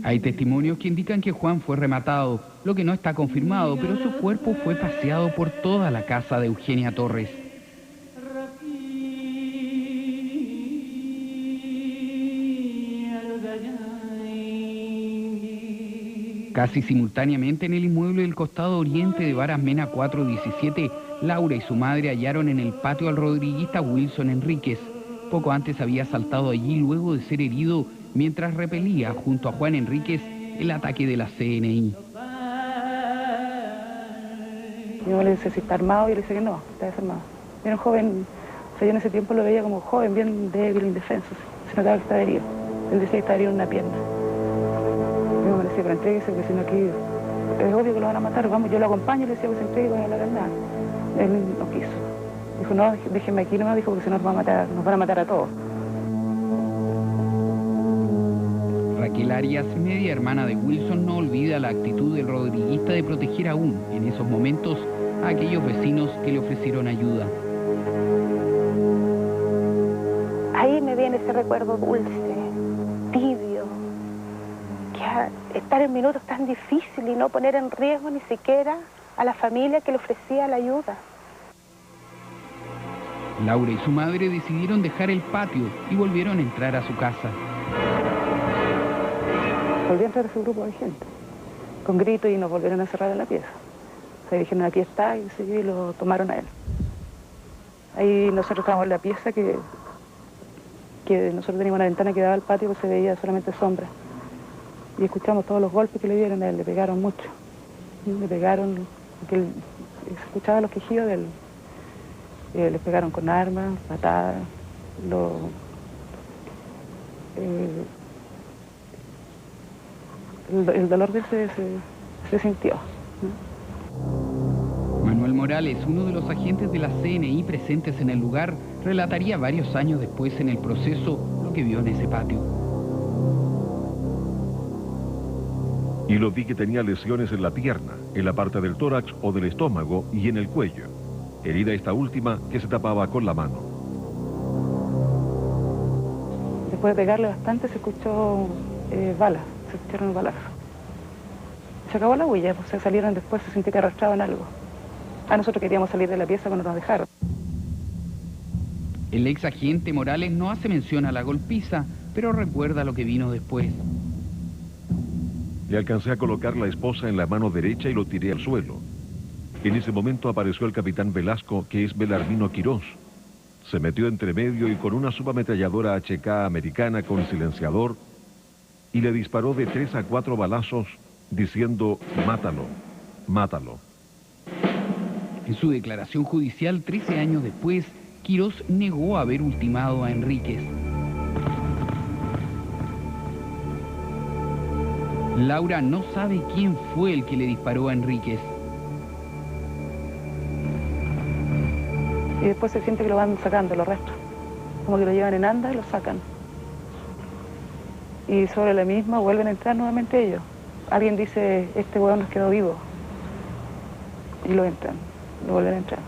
Hay testimonios que indican que Juan fue rematado, lo que no está confirmado, pero su cuerpo fue paseado por toda la casa de Eugenia Torres. Casi simultáneamente en el inmueble del costado oriente de Varas Mena 417, Laura y su madre hallaron en el patio al rodriguista Wilson Enríquez. Poco antes había saltado allí luego de ser herido mientras repelía junto a Juan Enríquez el ataque de la CNI. Yo le dije si está armado y le dije que no, está desarmado. Era un joven, o sea, yo en ese tiempo lo veía como joven, bien débil, indefenso, se notaba que estaba herido. Él decía que estaba herido en una pierna. Yo le decía, pero entréguese, porque si no aquí es obvio que lo van a matar, vamos, yo lo acompaño y le decía que se entregue con la verdad. Él no quiso. Dijo, no, déjeme aquí nomás, dijo, porque si no nos van a matar a todos. Raquel Arias, media hermana de Wilson, no olvida la actitud del rodriguista de proteger aún, en esos momentos, a aquellos vecinos que le ofrecieron ayuda. Ahí me viene ese recuerdo dulce, tibio, que estar en minutos tan difíciles y no poner en riesgo ni siquiera a la familia que le ofrecía la ayuda. Laura y su madre decidieron dejar el patio y volvieron a entrar a su casa. Volvió a entrar ese grupo de gente, con gritos, y nos volvieron a cerrar en la pieza. O sea, dijeron, aquí está, y lo tomaron a él. Ahí nosotros estábamos en la pieza que nosotros teníamos una ventana que daba al patio, que se veía solamente sombra. Y escuchamos todos los golpes que le dieron a él, le pegaron mucho. Le pegaron, porque se escuchaban los quejidos de él. Les pegaron con armas, patadas, el dolor de él se sintió. Manuel Morales, uno de los agentes de la CNI presentes en el lugar, relataría varios años después en el proceso lo que vio en ese patio. Y lo vi que tenía lesiones en la pierna, en la parte del tórax o del estómago y en el cuello. Herida esta última que se tapaba con la mano. Después de pegarle bastante se escuchó balas, se escucharon balazos. Se acabó la huella, pues se salieron después, se sintió que arrastraban algo. Nosotros queríamos salir de la pieza cuando nos dejaron. El ex agente Morales no hace mención a la golpiza, pero recuerda lo que vino después. Le alcancé a colocar la esposa en la mano derecha y lo tiré al suelo. En ese momento apareció el capitán Velasco, que es Belarmino Quirós. Se metió entre medio y con una subametralladora HK americana con silenciador y le disparó de 3 a 4 balazos diciendo, mátalo, mátalo. En su declaración judicial 13 años después, Quirós negó haber ultimado a Enríquez. Laura no sabe quién fue el que le disparó a Enríquez. y después se siente que lo van sacando, lo arrastran. Como que lo llevan en anda y lo sacan. Y sobre la misma vuelven a entrar nuevamente ellos. Alguien dice, este hueón nos quedó vivo. Y lo entran, lo vuelven a entrar.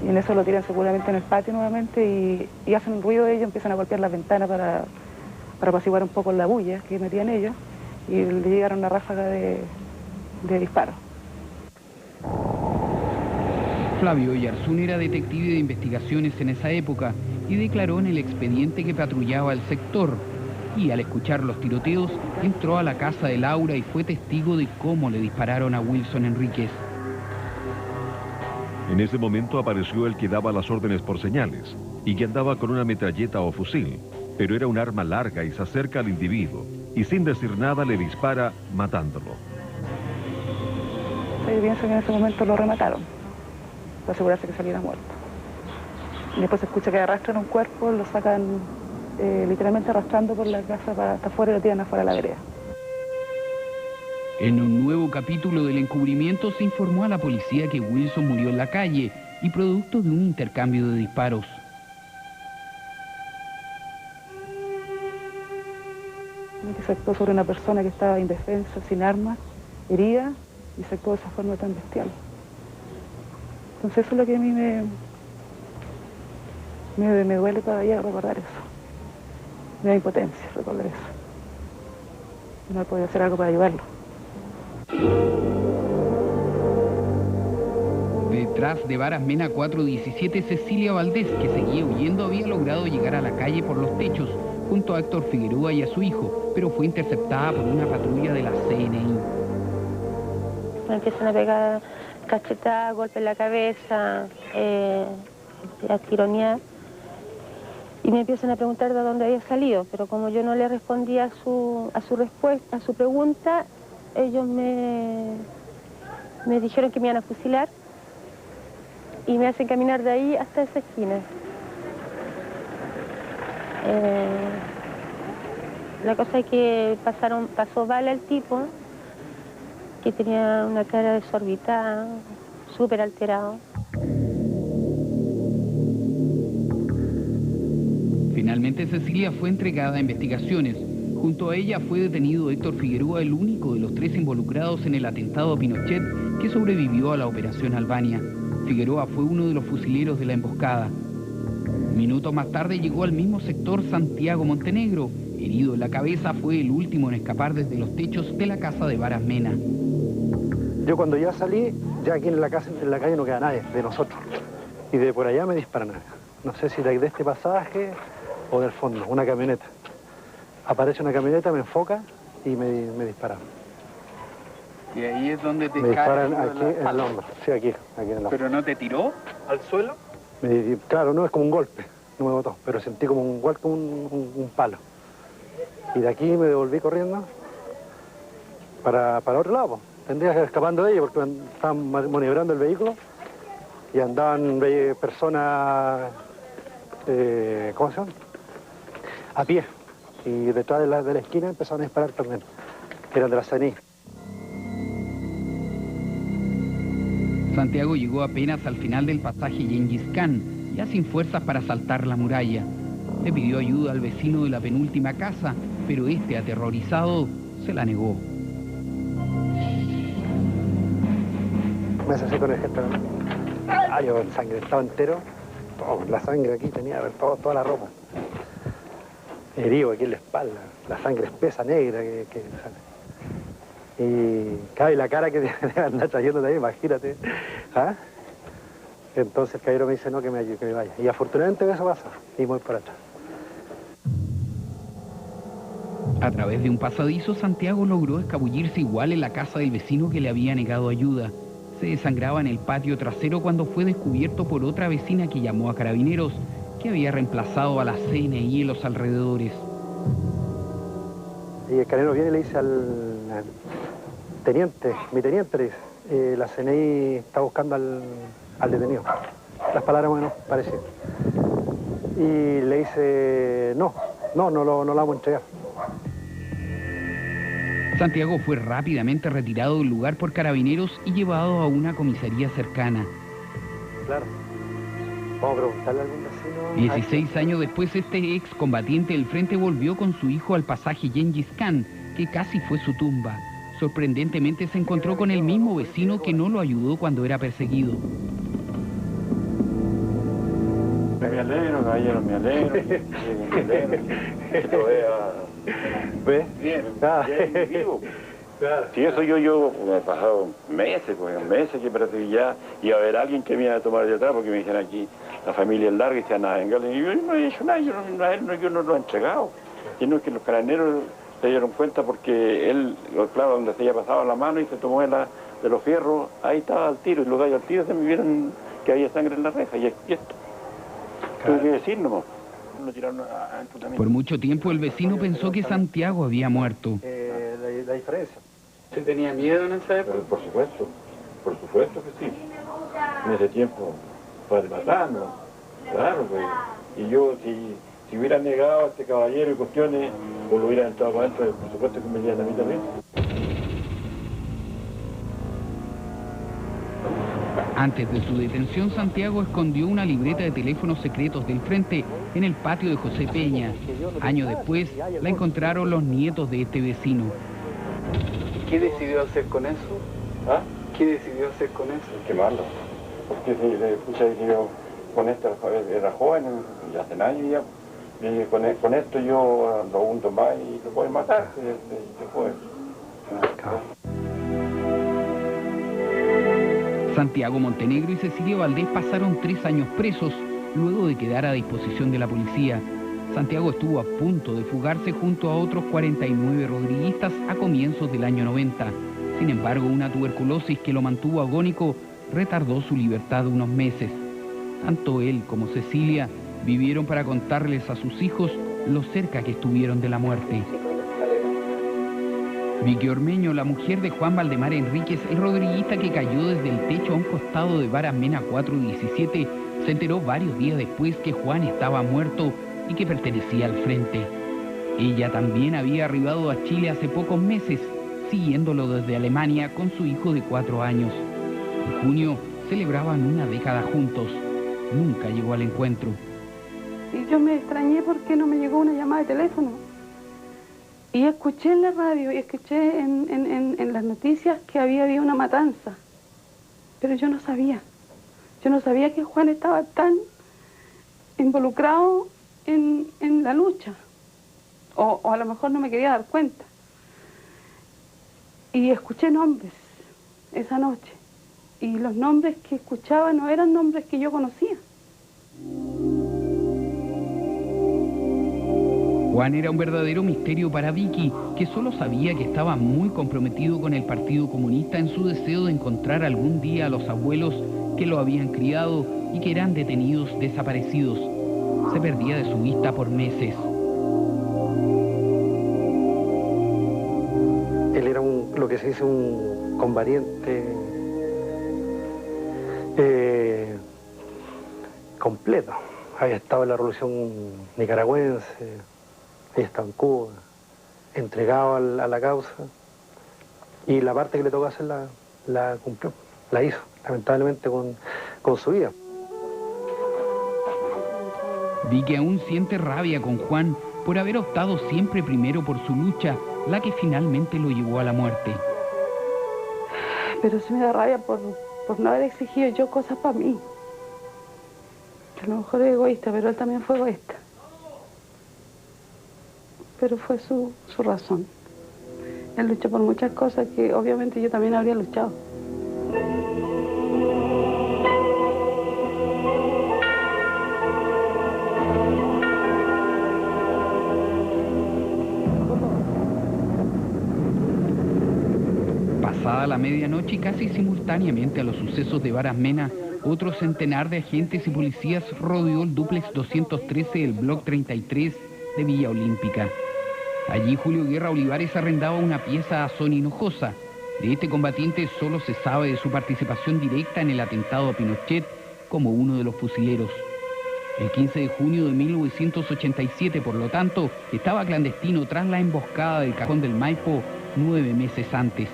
Y en eso lo tiran seguramente en el patio nuevamente y hacen un ruido ellos, empiezan a golpear las ventanas para apaciguar un poco la bulla que metían ellos y le llegaron una ráfaga de disparos. Flavio Yarzún era detective de investigaciones en esa época y declaró en el expediente que patrullaba el sector. Y al escuchar los tiroteos, entró a la casa de Laura y fue testigo de cómo le dispararon a Wilson Enríquez. En ese momento apareció el que daba las órdenes por señales y que andaba con una metralleta o fusil, pero era un arma larga y se acerca al individuo y sin decir nada le dispara, matándolo. Yo pienso que en ese momento lo remataron, para asegurarse que saliera muerto. Y después se escucha que arrastran un cuerpo, lo sacan literalmente arrastrando por la casa para hasta afuera y lo tiran afuera de la vereda. En un nuevo capítulo del encubrimiento se informó a la policía que Wilson murió en la calle y producto de un intercambio de disparos. Se actuó sobre una persona que estaba indefensa, sin armas, herida, y se actuó de esa forma tan bestial. Entonces eso es lo que a mí me duele todavía recordar eso. Me da impotencia recordar eso. No he podido hacer algo para ayudarlo. Detrás de Varas Mena 417, Cecilia Valdés, que seguía huyendo, había logrado llegar a la calle por los techos, junto a Héctor Figueroa y a su hijo, pero fue interceptada por una patrulla de la CNI. Me empiezan a pegar cachetadas, golpes en la cabeza, a tironear. Y me empiezan a preguntar de dónde había salido, pero como yo no le respondía a su respuesta, a su pregunta, ellos me dijeron que me iban a fusilar y me hacen caminar de ahí hasta esa esquina. La cosa es que pasó bala el tipo, que tenía una cara desorbitada, súper alterado. Finalmente Cecilia fue entregada a investigaciones. Junto a ella fue detenido Héctor Figueroa, el único de los 3 involucrados en el atentado a Pinochet que sobrevivió a la Operación Albania. Figueroa fue uno de los fusileros de la emboscada. Minutos más tarde llegó al mismo sector Santiago Montenegro. Herido en la cabeza, fue el último en escapar desde los techos de la casa de Varas Mena. Yo cuando ya salí, ya aquí en la calle no queda nadie de nosotros. Y de por allá me disparan. No sé si de este pasaje o del fondo, una camioneta. Aparece una camioneta, me enfoca y me disparan. Y ahí es donde te me disparan aquí en el hombro. Sí, aquí en el hombro. ¿Pero no te tiró al suelo? Claro, no, es como un golpe, no me botó, pero sentí como un golpe, un palo. Y de aquí me devolví corriendo para otro lado. Tendría que ir escapando de ellos porque estaban maniobrando el vehículo y andaban personas, ¿cómo se llama? A pie. Y detrás de la esquina empezaron a disparar también. Eran de la CNI. Santiago llegó apenas al final del pasaje Gengis Khan, ya sin fuerzas para saltar la muralla. Le pidió ayuda al vecino de la penúltima casa, pero este, aterrorizado, se la negó. Me hace así con el gesto. Yo ensangrentado entero, todo, la sangre aquí tenía toda la ropa. Herido aquí en la espalda, la sangre espesa, negra que sale. Y cabe la cara que te anda trayendo también, imagínate. ¿Ah? Entonces el caballero me dice no, que me vaya. Y afortunadamente eso pasa, y voy para atrás. A través de un pasadizo, Santiago logró escabullirse igual en la casa del vecino que le había negado ayuda. Se desangraba en el patio trasero cuando fue descubierto por otra vecina que llamó a Carabineros, que había reemplazado a la CNI en los alrededores. Y el carabinero viene y le dice al teniente, mi teniente le dice, la CNI está buscando al detenido. Las palabras bueno, parecían. Y le dice, no lo vamos a entregar. Santiago fue rápidamente retirado del lugar por Carabineros y llevado a una comisaría cercana. Claro. Vamos a preguntarle a algún vecino. 16 años después, este excombatiente del frente volvió con su hijo al pasaje Gengis Khan, que casi fue su tumba. Sorprendentemente se encontró con el mismo vecino que no lo ayudó cuando era perseguido. Me alegro, caballero, me alegro. Que lo vea. ¿Ves? Bien, bien vivo. Claro. Si eso yo me he pasado meses que parece ya iba a haber alguien que me iba a tomar de atrás, porque me dijeron aquí, la familia es larga y se nada, y yo no he hecho nada, yo no lo he entregado. Sino que los carabineros se dieron cuenta porque él, claro, donde se había pasado la mano y se tomó de los fierros, ahí estaba al tiro, y los gallos al tiro se me vieron que había sangre en la reja, y esto. Tuve que decir nomás. Por mucho tiempo el vecino pensó que Santiago había muerto. La diferencia. ¿Se tenía miedo en esa época? Por supuesto que sí. En ese tiempo, para matarnos, claro, pues. Y yo, si hubiera negado a este caballero y cuestiones, o lo hubiera entrado para adentro, por supuesto que me dirían a mí también. Antes de su detención, Santiago escondió una libreta de teléfonos secretos del frente en el patio de José Peña. Años después, la encontraron los nietos de este vecino. ¿Qué decidió hacer con eso? ¿Ah? ¿Qué decidió hacer con eso? Quemarlo. Porque yo con esto era joven, y hace años ya. Y con esto yo lo hundo más y lo puedo matar. Santiago Montenegro y Cecilia Valdés pasaron 3 años presos luego de quedar a disposición de la policía. Santiago estuvo a punto de fugarse junto a otros 49 rodriguistas a comienzos del año 90. Sin embargo, una tuberculosis que lo mantuvo agónico retardó su libertad unos meses. Tanto él como Cecilia vivieron para contarles a sus hijos lo cerca que estuvieron de la muerte. Vicky Ormeño, la mujer de Juan Valdemar Enríquez, el rodriguista que cayó desde el techo a un costado de Varas Mena 417, se enteró varios días después que Juan estaba muerto y que pertenecía al frente. Ella también había arribado a Chile hace pocos meses, siguiéndolo desde Alemania con su hijo de 4 años. En junio celebraban una década juntos. Nunca llegó al encuentro. Y yo me extrañé porque no me llegó una llamada de teléfono. Y escuché en la radio y escuché en las noticias que había habido una matanza. Pero yo no sabía. Yo no sabía que Juan estaba tan involucrado en la lucha. O a lo mejor no me quería dar cuenta. Y escuché nombres esa noche. Y los nombres que escuchaba no eran nombres que yo conocía. Juan era un verdadero misterio para Vicky, que solo sabía que estaba muy comprometido con el Partido Comunista en su deseo de encontrar algún día a los abuelos que lo habían criado y que eran detenidos desaparecidos. Se perdía de su vista por meses. Él era lo que se dice un combatiente completo. Había estado en la revolución nicaragüense, había estado en Cuba, entregado a la causa, y la parte que le tocó hacer la cumplió, la hizo, lamentablemente con su vida. Vicky aún siente rabia con Juan por haber optado siempre primero por su lucha, la que finalmente lo llevó a la muerte. Pero sí me da rabia por no haber exigido yo cosas para mí. A lo mejor es egoísta, pero él también fue egoísta. Pero fue su razón. Él luchó por muchas cosas que obviamente yo también habría luchado. Pasada la medianoche y casi simultáneamente a los sucesos de Varas Mena, otro centenar de agentes y policías rodeó el dúplex 213 del Block 33 de Villa Olímpica. Allí Julio Guerra Olivares arrendaba una pieza a Sonny Hinojosa. De este combatiente solo se sabe de su participación directa en el atentado a Pinochet como uno de los fusileros. El 15 de junio de 1987, por lo tanto, estaba clandestino tras la emboscada del Cajón del Maipo 9 meses antes.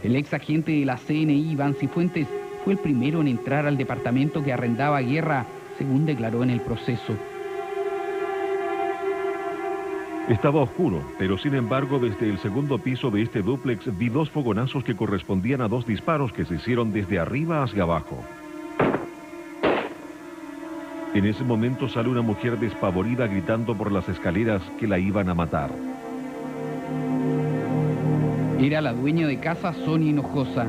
El ex agente de la CNI, Iván Cifuentes, fue el primero en entrar al departamento que arrendaba Guerra según declaró en el proceso. Estaba oscuro, pero sin embargo desde el segundo piso de este dúplex vi 2 fogonazos que correspondían a 2 disparos que se hicieron desde arriba hacia abajo. En ese momento sale una mujer despavorida gritando por las escaleras que la iban a matar. Era la dueña de casa, Sonia Hinojosa.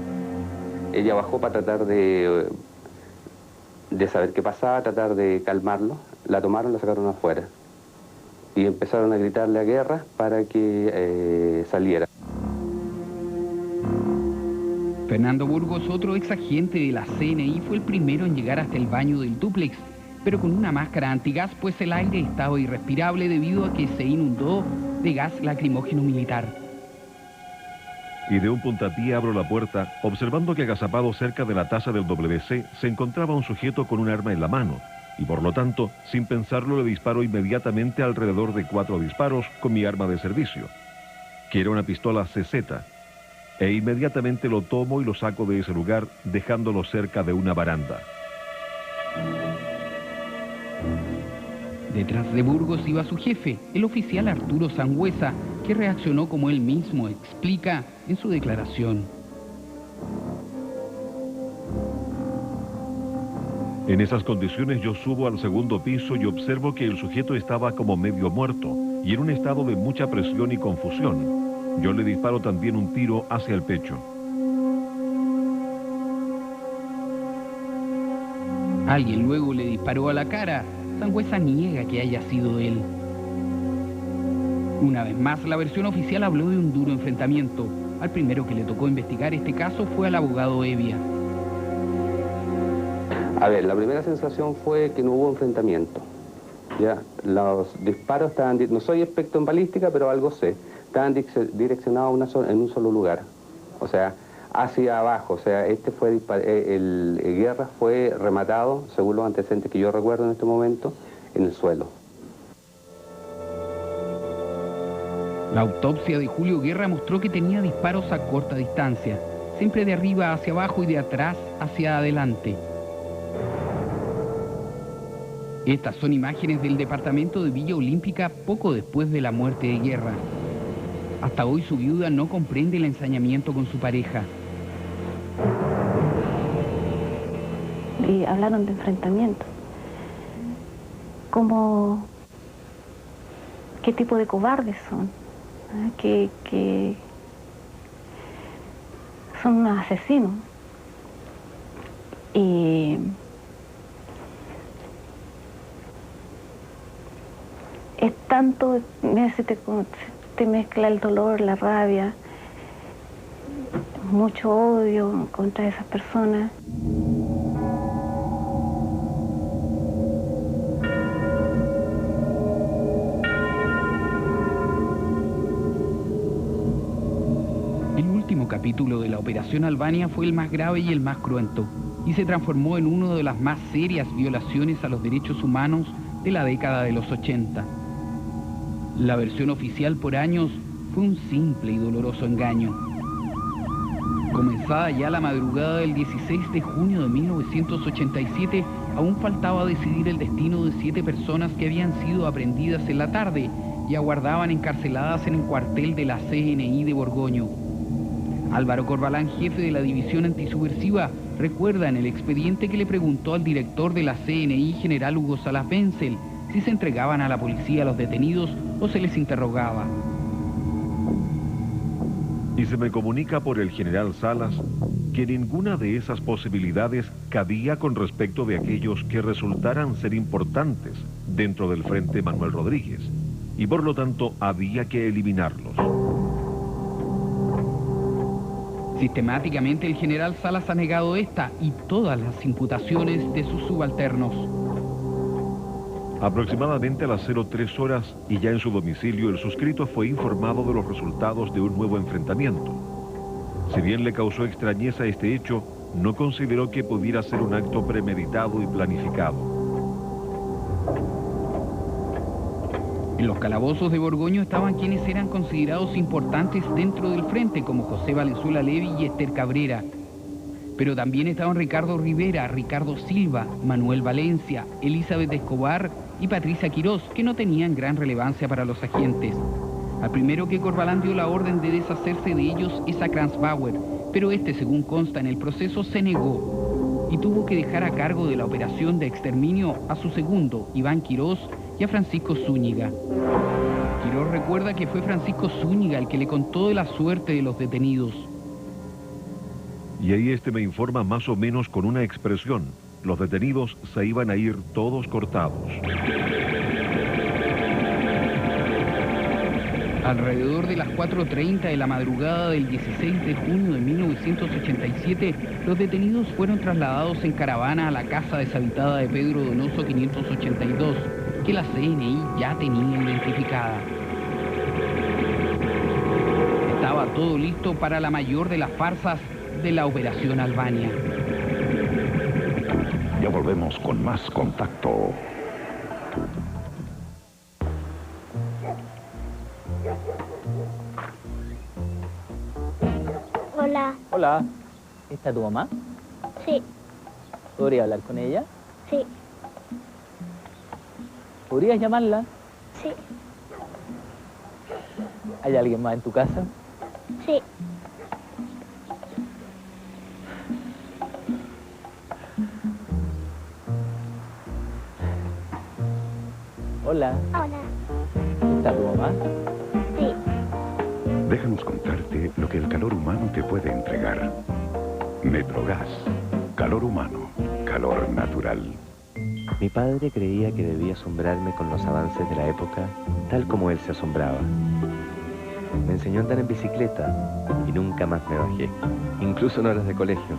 Ella bajó para tratar de saber qué pasaba, tratar de calmarlo. La tomaron, la sacaron afuera. Y empezaron a gritarle a Guerra para que saliera. Fernando Burgos, otro ex agente de la CNI, fue el primero en llegar hasta el baño del dúplex, pero con una máscara antigás, pues el aire estaba irrespirable debido a que se inundó de gas lacrimógeno militar. Y de un puntapié abro la puerta, observando que agazapado cerca de la taza del WC se encontraba un sujeto con un arma en la mano, y por lo tanto, sin pensarlo, le disparo inmediatamente alrededor de 4 disparos con mi arma de servicio, que era una pistola CZ, e inmediatamente lo tomo y lo saco de ese lugar, dejándolo cerca de una baranda. Detrás de Burgos iba su jefe, el oficial Arturo Sangüesa, que reaccionó como él mismo explica en su declaración. En esas condiciones yo subo al segundo piso y observo que el sujeto estaba como medio muerto y en un estado de mucha presión y confusión. Yo le disparo también un tiro hacia el pecho. Alguien luego le disparó a la cara. Sangüesa niega que haya sido él. Una vez más, la versión oficial habló de un duro enfrentamiento. Al primero que le tocó investigar este caso fue al abogado Evia. A ver, la primera sensación fue que no hubo enfrentamiento. Ya, los disparos estaban, no soy experto en balística, pero algo sé, estaban direccionados en un solo lugar, o sea, hacia abajo. O sea, el Guerra fue rematado, según los antecedentes que yo recuerdo en este momento, en el suelo. La autopsia de Julio Guerra mostró que tenía disparos a corta distancia, siempre de arriba hacia abajo y de atrás hacia adelante. Estas son imágenes del departamento de Villa Olímpica poco después de la muerte de Guerra. Hasta hoy su viuda no comprende el ensañamiento con su pareja. Y hablaron de enfrentamiento. Como qué tipo de cobardes son. Que son unos asesinos. Y es tanto, mira, se te mezcla el dolor, la rabia, mucho odio contra esas personas. El último capítulo de la Operación Albania fue el más grave y el más cruento, y se transformó en una de las más serias violaciones a los derechos humanos de la década de los 80. La versión oficial por años fue un simple y doloroso engaño. Comenzada ya la madrugada del 16 de junio de 1987, aún faltaba decidir el destino de 7 personas que habían sido aprehendidas en la tarde y aguardaban encarceladas en el cuartel de la CNI de Borgoño. Álvaro Corbalán, jefe de la división antisubversiva, recuerda en el expediente que le preguntó al director de la CNI, general Hugo Salas Wenzel, si se entregaban a la policía a los detenidos o se les interrogaba. Y se me comunica por el general Salas que ninguna de esas posibilidades cabía con respecto de aquellos que resultaran ser importantes dentro del Frente Manuel Rodríguez, y por lo tanto había que eliminarlos. Sistemáticamente el general Salas ha negado esta y todas las imputaciones de sus subalternos. Aproximadamente a las 03 horas y ya en su domicilio, el suscrito fue informado de los resultados de un nuevo enfrentamiento. Si bien le causó extrañeza este hecho, no consideró que pudiera ser un acto premeditado y planificado. En los calabozos de Borgoño estaban quienes eran considerados importantes dentro del frente, como José Valenzuela Levi y Esther Cabrera. Pero también estaban Ricardo Rivera, Ricardo Silva, Manuel Valencia, Elizabeth Escobar y Patricia Quirós, que no tenían gran relevancia para los agentes. Al primero que Corbalán dio la orden de deshacerse de ellos es a Kransbauer, pero este, según consta en el proceso, se negó y tuvo que dejar a cargo de la operación de exterminio a su segundo, Iván Quirós, y a Francisco Zúñiga. Quirós recuerda que fue Francisco Zúñiga el que le contó de la suerte de los detenidos. Y ahí me informa más o menos con una expresión. Los detenidos se iban a ir todos cortados. Alrededor de las 4:30 de la madrugada del 16 de junio de 1987, los detenidos fueron trasladados en caravana a la casa deshabitada de Pedro Donoso 582, que la CNI ya tenía identificada. Estaba todo listo para la mayor de las farsas de la Operación Albania. Ya volvemos con más Contacto. Hola. Hola. ¿Está tu mamá? Sí. ¿Podría hablar con ella? Sí. ¿Podrías llamarla? Sí. ¿Hay alguien más en tu casa? Sí. Hola. Hola. ¿Está tu mamá? Sí. Déjanos contarte lo que el calor humano te puede entregar. Metrogas. Calor humano. Calor natural. Mi padre creía que debía asombrarme con los avances de la época, tal como él se asombraba. Me enseñó a andar en bicicleta y nunca más me bajé, incluso en horas de colegio.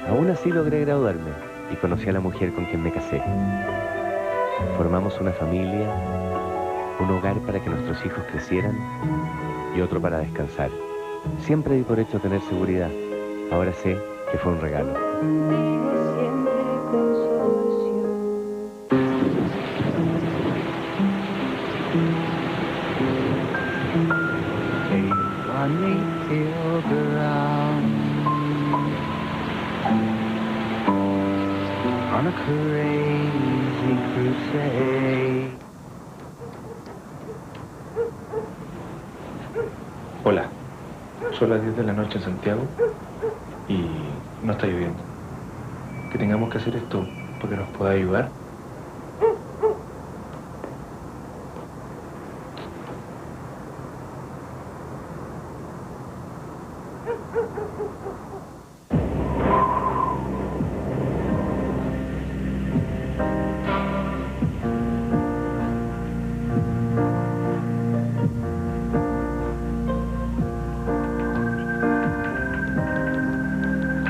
Aún así logré graduarme y conocí a la mujer con quien me casé. Formamos una familia, un hogar para que nuestros hijos crecieran y otro para descansar. Siempre di por hecho tener seguridad. Ahora sé que fue un regalo. On a crazy crusade. Hola, son las 10 de la noche en Santiago y no está lloviendo. ¿Que tengamos que hacer esto porque nos pueda ayudar?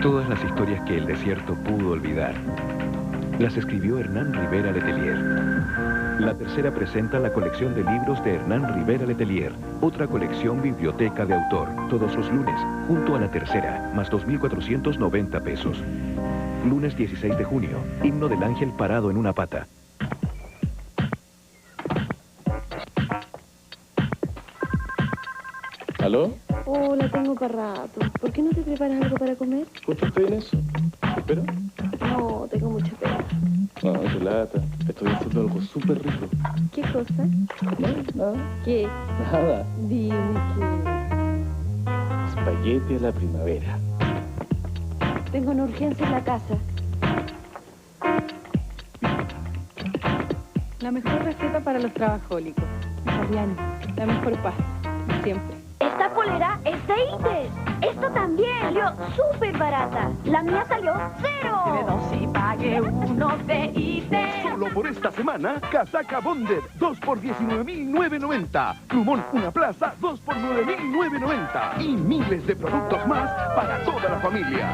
Todas las historias que el desierto pudo olvidar, las escribió Hernán Rivera Letelier. La tercera presenta la colección de libros de Hernán Rivera Letelier, otra colección biblioteca de autor, todos los lunes, junto a la tercera, más 2.490 pesos. Lunes 16 de junio, himno del ángel parado en una pata. ¿Aló? Hola, tengo para rato. ¿Por qué no te preparas algo para comer? ¿Justo estoy en eso? ¿Te espero? No, tengo mucha pena. No, qué lata. Estoy haciendo algo súper rico. ¿Qué cosa? Nada. ¿Qué? Nada. Dime qué. Espagueti a la primavera. Tengo una urgencia en la casa. La mejor receta para los trabajólicos. Italiano. La mejor pasta. Siempre. Esta polera es de ITES. Esta también salió súper barata. La mía salió ¡cero! Lleve dos y pague uno de ITES. Solo por esta semana, casaca Bonded, 2 por 19.990. Plumón Una Plaza, 2 por 9.990. Y miles de productos más para toda la familia.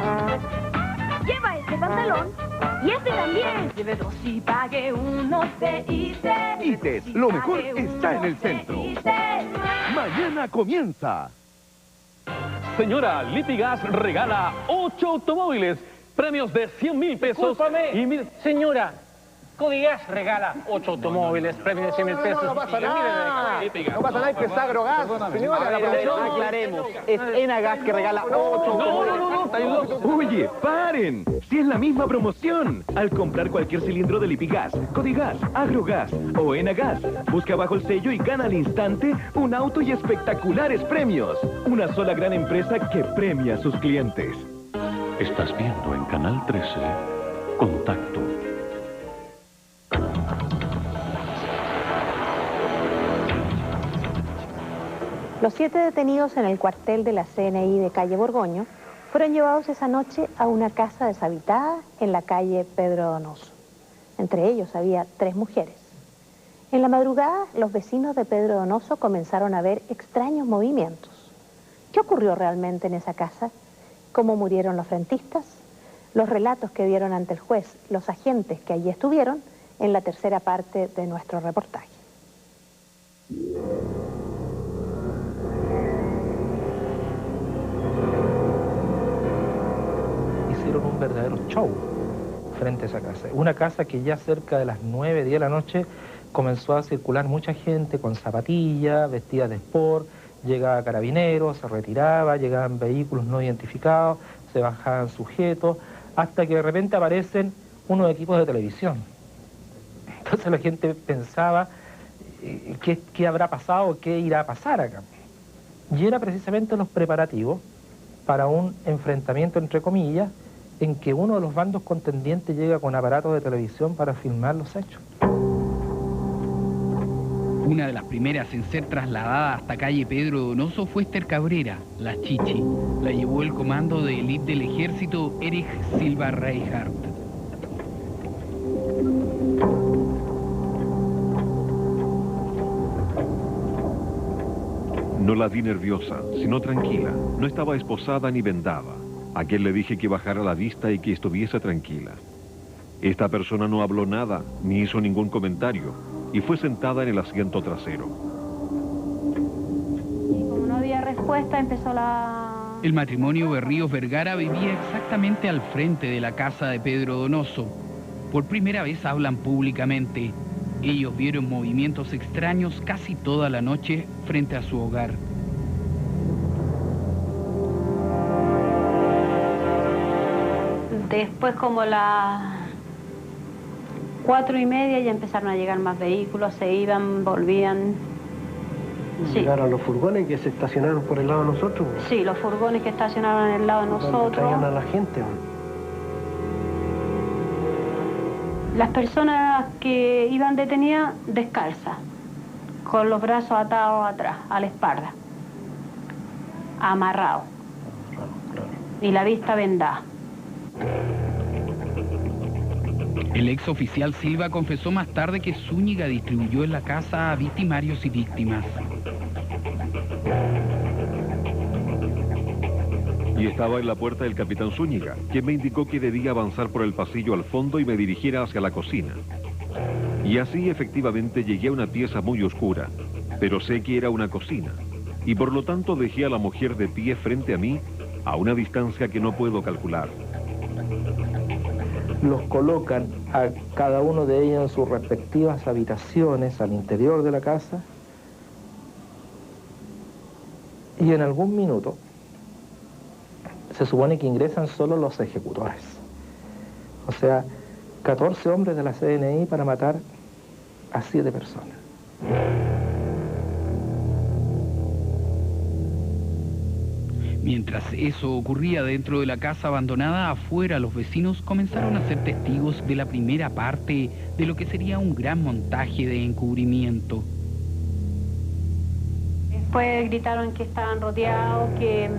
Lleva este pantalón y este también. Lleve dos y pague uno de ITES. ITES, lo mejor está en el centro. Mañana comienza. Señora, Lipigas regala 8 automóviles, premios de 100.000 pesos. Discúlpame. Y mire, señora, Codigas regala 8 automóviles, premios de 100.000 pesos. No pasa nada. No pasa nada, que es Agrogas. Señora, la producción. Aclaremos. Es Enagas que regala 8 automóviles. Oye, paren. Si es la misma promoción. Al comprar cualquier cilindro de Lipigas, Codigas, Agrogas o Enagas, busca abajo el sello y gana al instante un auto y espectaculares premios. Una sola gran empresa que premia a sus clientes. Estás viendo en Canal 13 Contacto. Los 7 detenidos en el cuartel de la CNI de calle Borgoño fueron llevados esa noche a una casa deshabitada en la calle Pedro Donoso. Entre ellos había 3 mujeres. En la madrugada, los vecinos de Pedro Donoso comenzaron a ver extraños movimientos. ¿Qué ocurrió realmente en esa casa? ¿Cómo murieron los frentistas? Los relatos que dieron ante el juez los agentes que allí estuvieron en la tercera parte de nuestro reportaje. Hicieron un verdadero show frente a esa casa. Una casa que ya cerca de las 9, 10 de la noche comenzó a circular mucha gente con zapatillas, vestida de sport, llegaba carabineros, se retiraba, llegaban vehículos no identificados, se bajaban sujetos, hasta que de repente aparecen unos equipos de televisión. Entonces la gente pensaba, ¿qué habrá pasado? ¿Qué irá a pasar acá? Y era precisamente los preparativos para un enfrentamiento, entre comillas, en que uno de los bandos contendientes llega con aparatos de televisión para filmar los hechos. Una de las primeras en ser trasladada hasta calle Pedro Donoso fue Esther Cabrera, la Chichi. La llevó el comando de élite del ejército Erich Silva Reinhardt. No la vi nerviosa, sino tranquila. No estaba esposada ni vendada. A quien le dije que bajara la vista y que estuviese tranquila. Esta persona no habló nada, ni hizo ningún comentario, y fue sentada en el asiento trasero. Y como no había respuesta, empezó la... El matrimonio Berríos Vergara vivía exactamente al frente de la casa de Pedro Donoso. Por primera vez hablan públicamente. Ellos vieron movimientos extraños casi toda la noche frente a su hogar. Después, como las 4:30, ya empezaron a llegar más vehículos, se iban, volvían. Sí. Llegaron los furgones que se estacionaron por el lado de nosotros. Sí, los furgones que estacionaron en el lado de nosotros. Traían a la gente. Las personas que iban detenidas descalzas, con los brazos atados atrás, a la espalda, amarrados, y la vista vendada. El ex oficial Silva confesó más tarde que Zúñiga distribuyó en la casa a victimarios y víctimas. Y estaba en la puerta del capitán Zúñiga, quien me indicó que debía avanzar por el pasillo al fondo y me dirigiera hacia la cocina. Y así efectivamente llegué a una pieza muy oscura, pero sé que era una cocina, y por lo tanto dejé a la mujer de pie frente a mí a una distancia que no puedo calcular. Los colocan a cada uno de ellos en sus respectivas habitaciones al interior de la casa, y en algún minuto se supone que ingresan solo los ejecutores. O sea, 14 hombres de la CNI para matar a 7 personas. Mientras eso ocurría dentro de la casa abandonada, afuera los vecinos comenzaron a ser testigos de la primera parte de lo que sería un gran montaje de encubrimiento. Después gritaron que estaban rodeados, que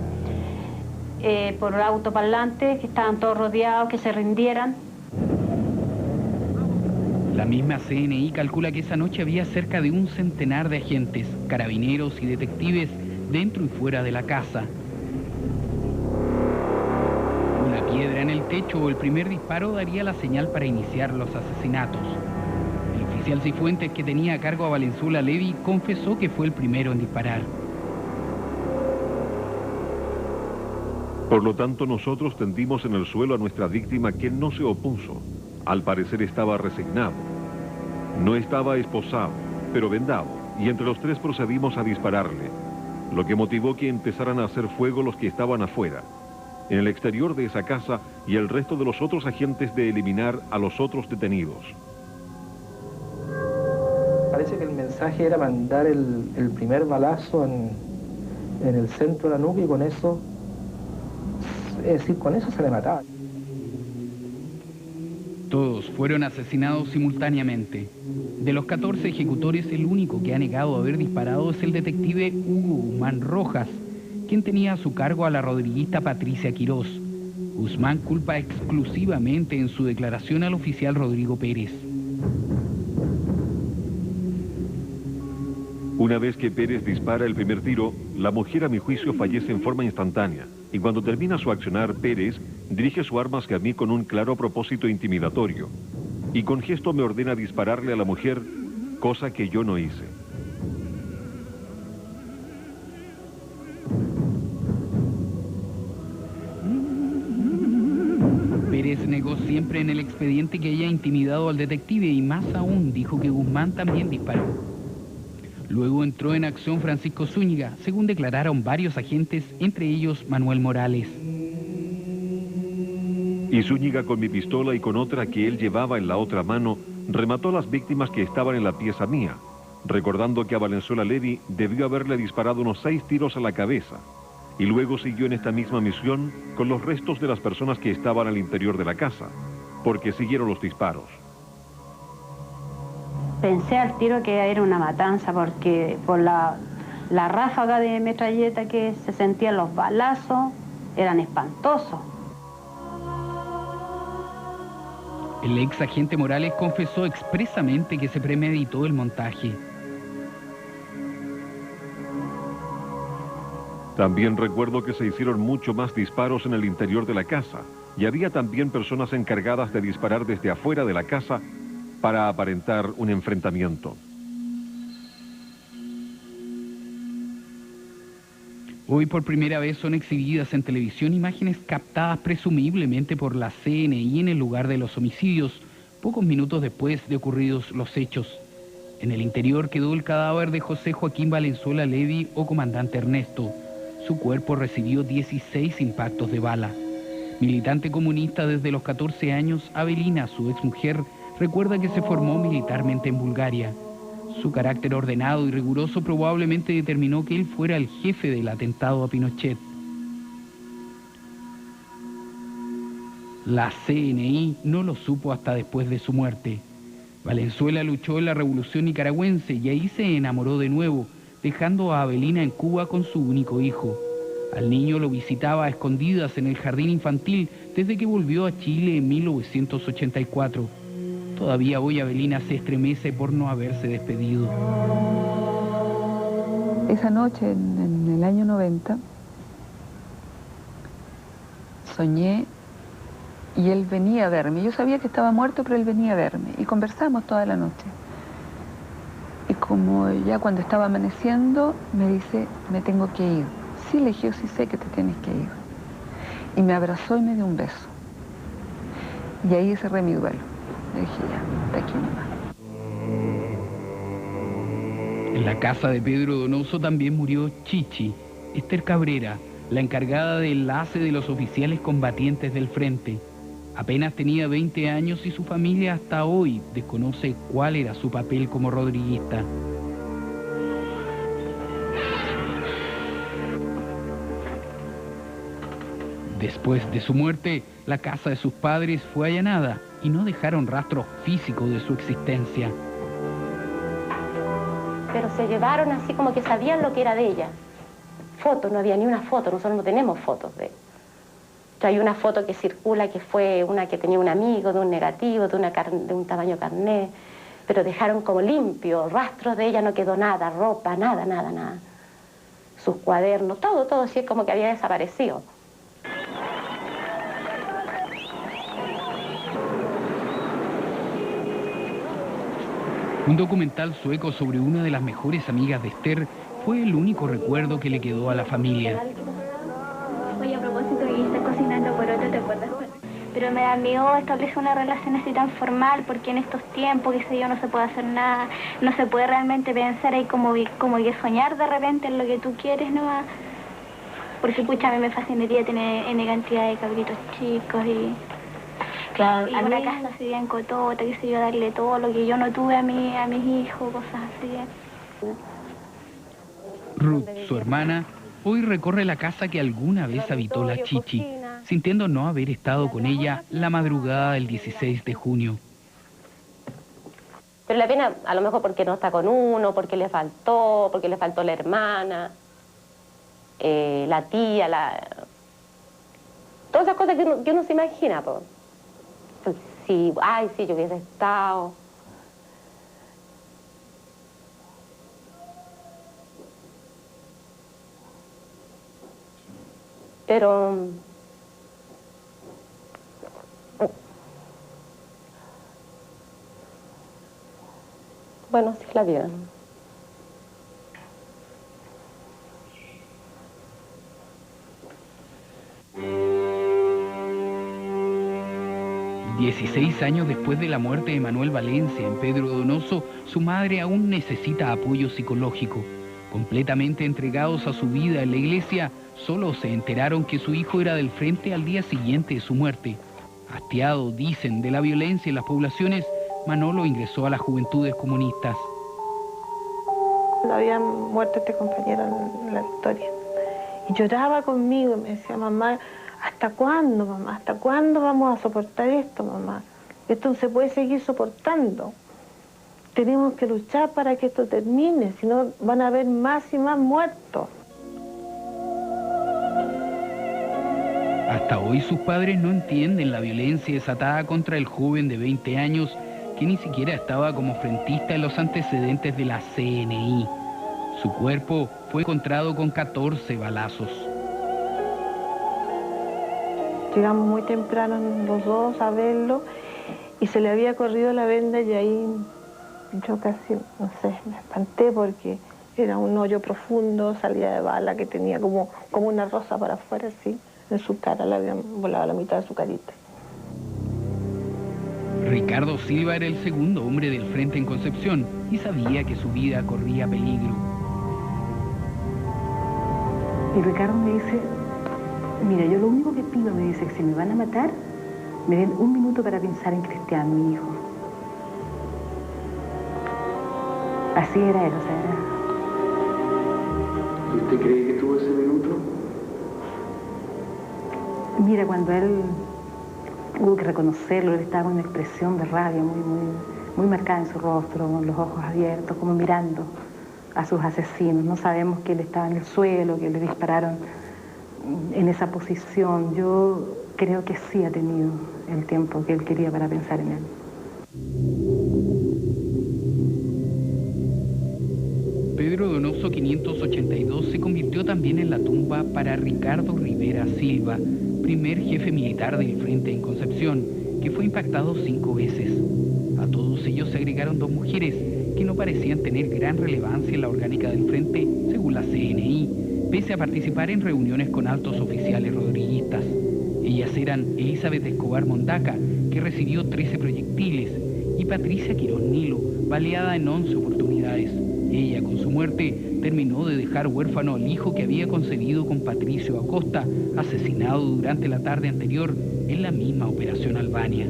por autoparlantes, que estaban todos rodeados, que se rindieran. La misma CNI calcula que esa noche había cerca de un centenar de agentes, carabineros y detectives dentro y fuera de la casa. Una piedra en el techo o el primer disparo daría la señal para iniciar los asesinatos. El oficial Cifuentes, que tenía a cargo a Valenzuela Levi, confesó que fue el primero en disparar. Por lo tanto, nosotros tendimos en el suelo a nuestra víctima, que no se opuso. Al parecer estaba resignado. No estaba esposado, pero vendado, y entre los tres procedimos a dispararle, lo que motivó que empezaran a hacer fuego los que estaban afuera, en el exterior de esa casa, y el resto de los otros agentes de eliminar a los otros detenidos. Parece que el mensaje era mandar el primer balazo en el centro de la nuca y con eso, es decir, con eso se le mataba. Todos fueron asesinados simultáneamente. De los 14 ejecutores, el único que ha negado haber disparado es el detective Hugo Guzmán Rojas, quien tenía a su cargo a la rodriguista Patricia Quirós. Guzmán culpa exclusivamente en su declaración al oficial Rodrigo Pérez. Una vez que Pérez dispara el primer tiro, la mujer a mi juicio fallece en forma instantánea, y cuando termina su accionar, Pérez dirige su arma hacia mí con un claro propósito intimidatorio, y con gesto me ordena dispararle a la mujer, cosa que yo no hice. Pérez negó siempre en el expediente que haya intimidado al detective y más aún dijo que Guzmán también disparó. Luego entró en acción Francisco Zúñiga, según declararon varios agentes, entre ellos Manuel Morales. Y Zúñiga, con mi pistola y con otra que él llevaba en la otra mano, remató a las víctimas que estaban en la pieza mía, recordando que a Valenzuela Levy debió haberle disparado unos 6 tiros a la cabeza, y luego siguió en esta misma misión con los restos de las personas que estaban al interior de la casa, porque siguieron los disparos. Pensé al tiro que era una matanza porque por la ráfaga de metralleta que se sentían, los balazos eran espantosos. El ex agente Morales confesó expresamente que se premeditó el montaje. También recuerdo que se hicieron mucho más disparos en el interior de la casa, y había también personas encargadas de disparar desde afuera de la casa para aparentar un enfrentamiento. Hoy por primera vez son exhibidas en televisión imágenes captadas presumiblemente por la CNI en el lugar de los homicidios, pocos minutos después de ocurridos los hechos. En el interior quedó el cadáver de José Joaquín Valenzuela Levy o comandante Ernesto. Su cuerpo recibió 16 impactos de bala. Militante comunista desde los 14 años, Avelina, su exmujer, recuerda que se formó militarmente en Bulgaria. Su carácter ordenado y riguroso probablemente determinó que él fuera el jefe del atentado a Pinochet. La CNI no lo supo hasta después de su muerte. Valenzuela luchó en la revolución nicaragüense y ahí se enamoró de nuevo, dejando a Avelina en Cuba con su único hijo. Al niño lo visitaba a escondidas en el jardín infantil desde que volvió a Chile en 1984. Todavía hoy Avelina se estremece por no haberse despedido. Esa noche, en el año 90, soñé y él venía a verme. Yo sabía que estaba muerto, pero él venía a verme y conversamos toda la noche. Y como ya cuando estaba amaneciendo, me dice, me tengo que ir. Sí, le dije, yo sí sé que te tienes que ir. Y me abrazó y me dio un beso. Y ahí cerré mi duelo. Le dije, ya, de aquí nomás. En la casa de Pedro Donoso también murió Chichi, Esther Cabrera, la encargada de enlace de los oficiales combatientes del frente. Apenas tenía 20 años y su familia hasta hoy desconoce cuál era su papel como rodriguista. Después de su muerte, la casa de sus padres fue allanada y no dejaron rastro físico de su existencia. Pero se llevaron así como que sabían lo que era de ella. Fotos, no había ni una foto, nosotros no tenemos fotos de ella. Hay una foto que circula que fue una que tenía un amigo, de un negativo, de un tamaño carnet, pero dejaron como limpio, rastros de ella no quedó nada, ropa, nada, nada, nada. Sus cuadernos, todo, así es como que había desaparecido. Un documental sueco sobre una de las mejores amigas de Esther fue el único recuerdo que le quedó a la familia. Oye, a propósito, y está cocinando poroto, ¿te acuerdas? pero me da miedo establecer una relación así tan formal, porque en estos tiempos, qué sé yo, no se puede hacer nada, no se puede realmente pensar ahí como que soñar de repente en lo que tú quieres nomás. Porque, pucha, a mí me fascinaría tener N cantidad de cabritos chicos y... Claro, y a una casa así bien cotota, qué sé yo, darle todo lo que yo no tuve a mis hijos, cosas así. Ruth, su hermana, hoy recorre la casa que alguna vez habitó la Chichi, sintiendo no haber estado con ella la madrugada del 16 de junio. Pero la pena, a lo mejor porque no está con uno, porque le faltó la hermana, la tía, todas esas cosas que uno se imagina, pues. Sí, ay, sí, yo hubiese estado. Pero... bueno, sí es la vida. 16 años después de la muerte de Manuel Valencia en Pedro Donoso, su madre aún necesita apoyo psicológico. Completamente entregados a su vida en la iglesia, solo se enteraron que su hijo era del frente al día siguiente de su muerte. Hastiado, dicen, de la violencia en las poblaciones, Manolo ingresó a las Juventudes Comunistas. Había muerto este compañero en la Victoria. Y lloraba conmigo, me decía, mamá, ¿hasta cuándo, mamá? ¿Hasta cuándo vamos a soportar esto, mamá? Esto no se puede seguir soportando. Tenemos que luchar para que esto termine, si no van a haber más y más muertos. Hasta hoy sus padres no entienden la violencia desatada contra el joven de 20 años que ni siquiera estaba como frentista en los antecedentes de la CNI. Su cuerpo fue encontrado con 14 balazos. Llegamos muy temprano los dos a verlo y se le había corrido la venda y ahí yo casi, no sé, me espanté porque era un hoyo profundo, salida de bala que tenía como una rosa para afuera así, en su cara, le habían volado la mitad de su carita. Ricardo Silva era el segundo hombre del frente en Concepción y sabía que su vida corría peligro. Y Ricardo me dice, mira, yo lo único que pido, me dice, que si me van a matar, me den un minuto para pensar en Cristian, mi hijo. Así era él, o sea, era... ¿Y usted cree que tuvo ese minuto? Mira, cuando él hubo que reconocerlo, él estaba con una expresión de rabia muy marcada en su rostro, con los ojos abiertos, como mirando a sus asesinos. No sabemos que él estaba en el suelo, que le dispararon en esa posición. Yo creo que sí ha tenido el tiempo que él quería para pensar en él. Pedro Donoso 582 se convirtió también en la tumba para Ricardo Rivera Silva, primer jefe militar del frente en Concepción, que fue impactado 5 veces. A todos ellos se agregaron 2 mujeres que no parecían tener gran relevancia en la orgánica del frente, según la CNI, pese a participar en reuniones con altos oficiales rodriguistas. Ellas eran Elizabeth Escobar Mondaca, que recibió 13 proyectiles, y Patricia Quirós Nilo, baleada en 11 oportunidades. Ella, con su muerte, terminó de dejar huérfano al hijo que había concebido con Patricio Acosta, asesinado durante la tarde anterior en la misma Operación Albania.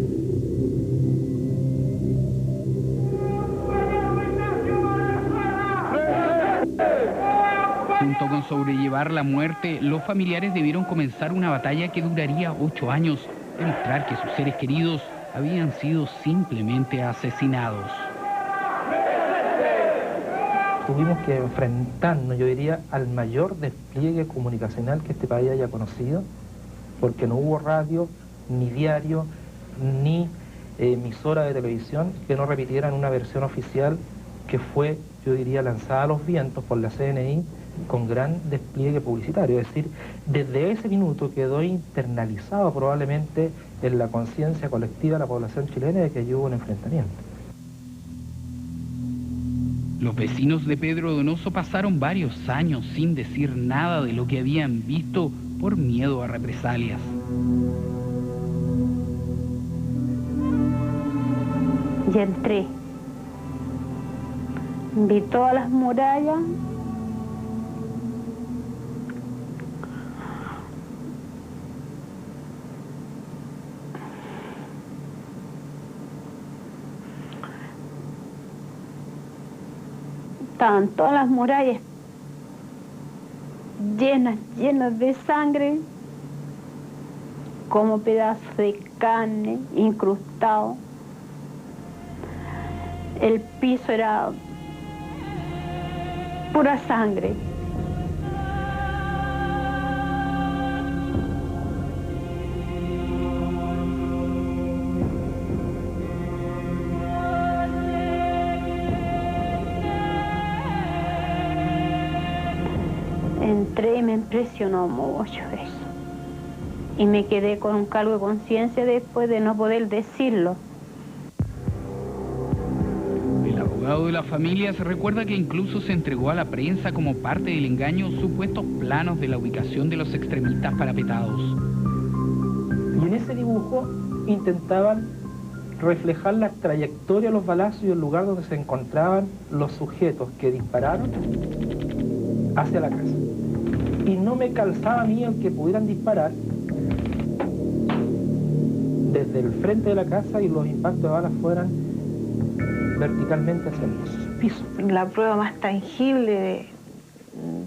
Junto con sobrellevar la muerte, los familiares debieron comenzar una batalla que duraría 8 años, demostrar que sus seres queridos habían sido simplemente asesinados. Tuvimos que enfrentarnos, yo diría, al mayor despliegue comunicacional que este país haya conocido, porque no hubo radio, ni diario, ni emisora de televisión que no repitieran una versión oficial que fue, yo diría, lanzada a los vientos por la CNI con gran despliegue publicitario. Es decir, desde ese minuto quedó internalizado probablemente en la conciencia colectiva de la población chilena de que allí hubo un enfrentamiento. Los vecinos de Pedro Donoso pasaron varios años sin decir nada de lo que habían visto por miedo a represalias. y entré. Vi todas las murallas. Estaban todas las murallas llenas de sangre, como pedazos de carne incrustados. El piso era pura sangre. Entré y me impresionó mucho eso. Y me quedé con un cargo de conciencia después de no poder decirlo. El abogado de la familia se recuerda que incluso se entregó a la prensa como parte del engaño supuestos planos de la ubicación de los extremistas parapetados. Y en ese dibujo intentaban reflejar la trayectoria de los balazos y el lugar donde se encontraban los sujetos que dispararon hacia la casa. Y no me calzaba a mí el que pudieran disparar desde el frente de la casa y los impactos de balas fueran verticalmente hacia el piso. La prueba más tangible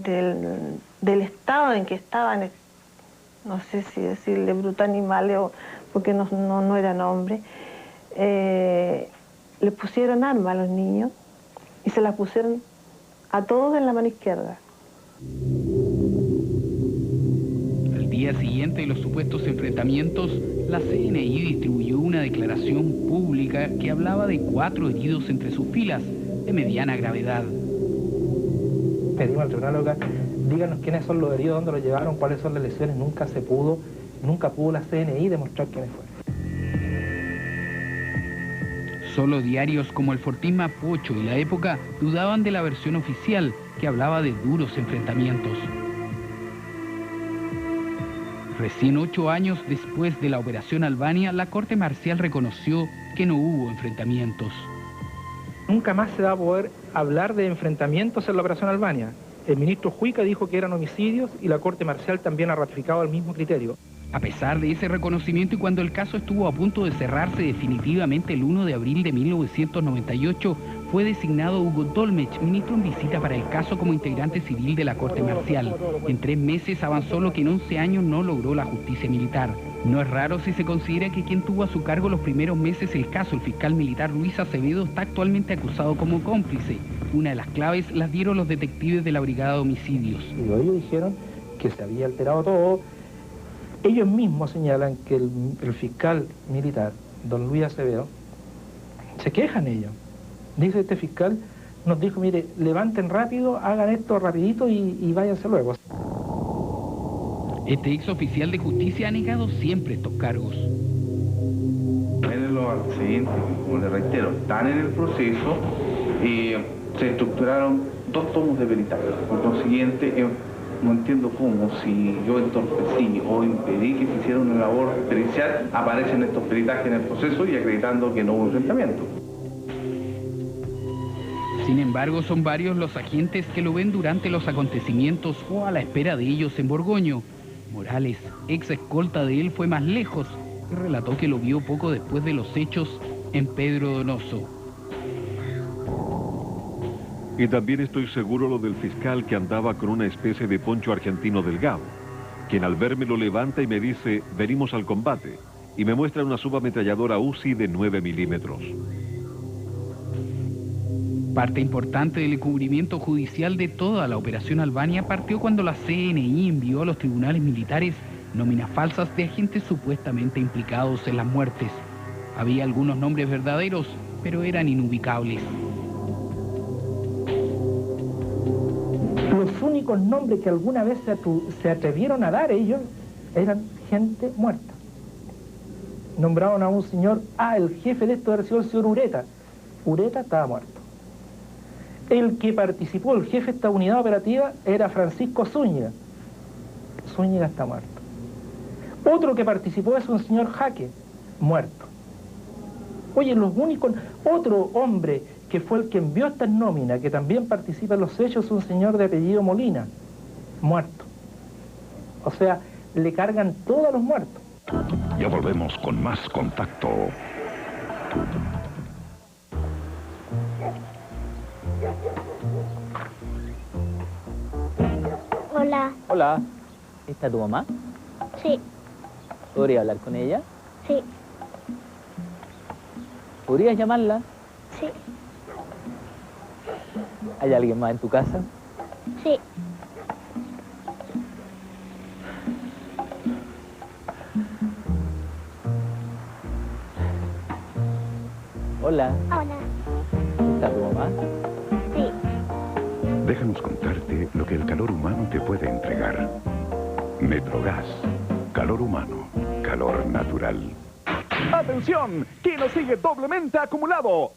del estado en que estaban, no sé si decirle brutos animales o porque no eran hombres, le pusieron armas a los niños y se las pusieron a todos en la mano izquierda. Al día siguiente de los supuestos enfrentamientos, la CNI distribuyó una declaración pública que hablaba de 4 heridos entre sus filas, de mediana gravedad. Pedimos al tribunal local, díganos quiénes son los heridos, dónde los llevaron, cuáles son las lesiones. Nunca pudo la CNI demostrar quiénes fueron. Solo diarios como el Fortín Mapocho y La Época dudaban de la versión oficial que hablaba de duros enfrentamientos. Recién 8 años después de la Operación Albania, la Corte Marcial reconoció que no hubo enfrentamientos. Nunca más se va a poder hablar de enfrentamientos en la Operación Albania. El ministro Juica dijo que eran homicidios y la Corte Marcial también ha ratificado el mismo criterio. A pesar de ese reconocimiento y cuando el caso estuvo a punto de cerrarse definitivamente el 1 de abril de 1998, fue designado Hugo Dolmetsch, ministro en visita para el caso como integrante civil de la Corte Marcial. En 3 meses avanzó lo que en 11 años no logró la justicia militar. No es raro si se considera que quien tuvo a su cargo los primeros meses el caso, el fiscal militar Luis Acevedo, está actualmente acusado como cómplice. Una de las claves las dieron los detectives de la Brigada de Homicidios. Y ellos dijeron que se había alterado todo. Ellos mismos señalan que el fiscal militar, don Luis Acevedo, se quejan ellos. Dice este fiscal, nos dijo, mire, levanten rápido, hagan esto rapidito y váyanse luego. Este ex oficial de justicia ha negado siempre estos cargos. Los antecedentes, como les reitero, están en el proceso y se estructuraron 2 tomos de peritaje. Por consiguiente, no entiendo cómo, si yo entorpecí o impedí que se hiciera una labor pericial, aparecen estos peritajes en el proceso y acreditando que no hubo enfrentamiento. Sin embargo, son varios los agentes que lo ven durante los acontecimientos o a la espera de ellos en Borgoño. Morales, ex escolta de él, fue más lejos y relató que lo vio poco después de los hechos en Pedro Donoso. Y también estoy seguro lo del fiscal que andaba con una especie de poncho argentino delgado, quien al verme lo levanta y me dice, venimos al combate, y me muestra una subametralladora Uzi de 9 milímetros. Parte importante del encubrimiento judicial de toda la Operación Albania partió cuando la CNI envió a los tribunales militares nóminas falsas de agentes supuestamente implicados en las muertes. Había algunos nombres verdaderos, pero eran inubicables. Los únicos nombres que alguna vez se atrevieron a dar ellos eran gente muerta. Nombraron a un señor, el jefe de esto había sido el señor Ureta. Ureta estaba muerto. El que participó, el jefe de esta unidad operativa, era Francisco Zúñiga. Zúñiga está muerto. Otro que participó es un señor Jaque, muerto. Oye, los únicos... Otro hombre que fue el que envió estas nóminas, que también participa en los hechos, es un señor de apellido Molina, muerto. O sea, le cargan todos los muertos. Ya volvemos con más Contacto. Hola. Hola. ¿Está tu mamá? Sí. ¿Podría hablar con ella? Sí. ¿Podrías llamarla? Sí. ¿Hay alguien más en tu casa? Sí. Hola. Hola. ¿Está tu mamá? Sí. Déjanos contarte lo que el calor humano te puede entregar. Metrogas. Calor humano. Calor natural. ¡Atención! Kino sigue doblemente acumulado.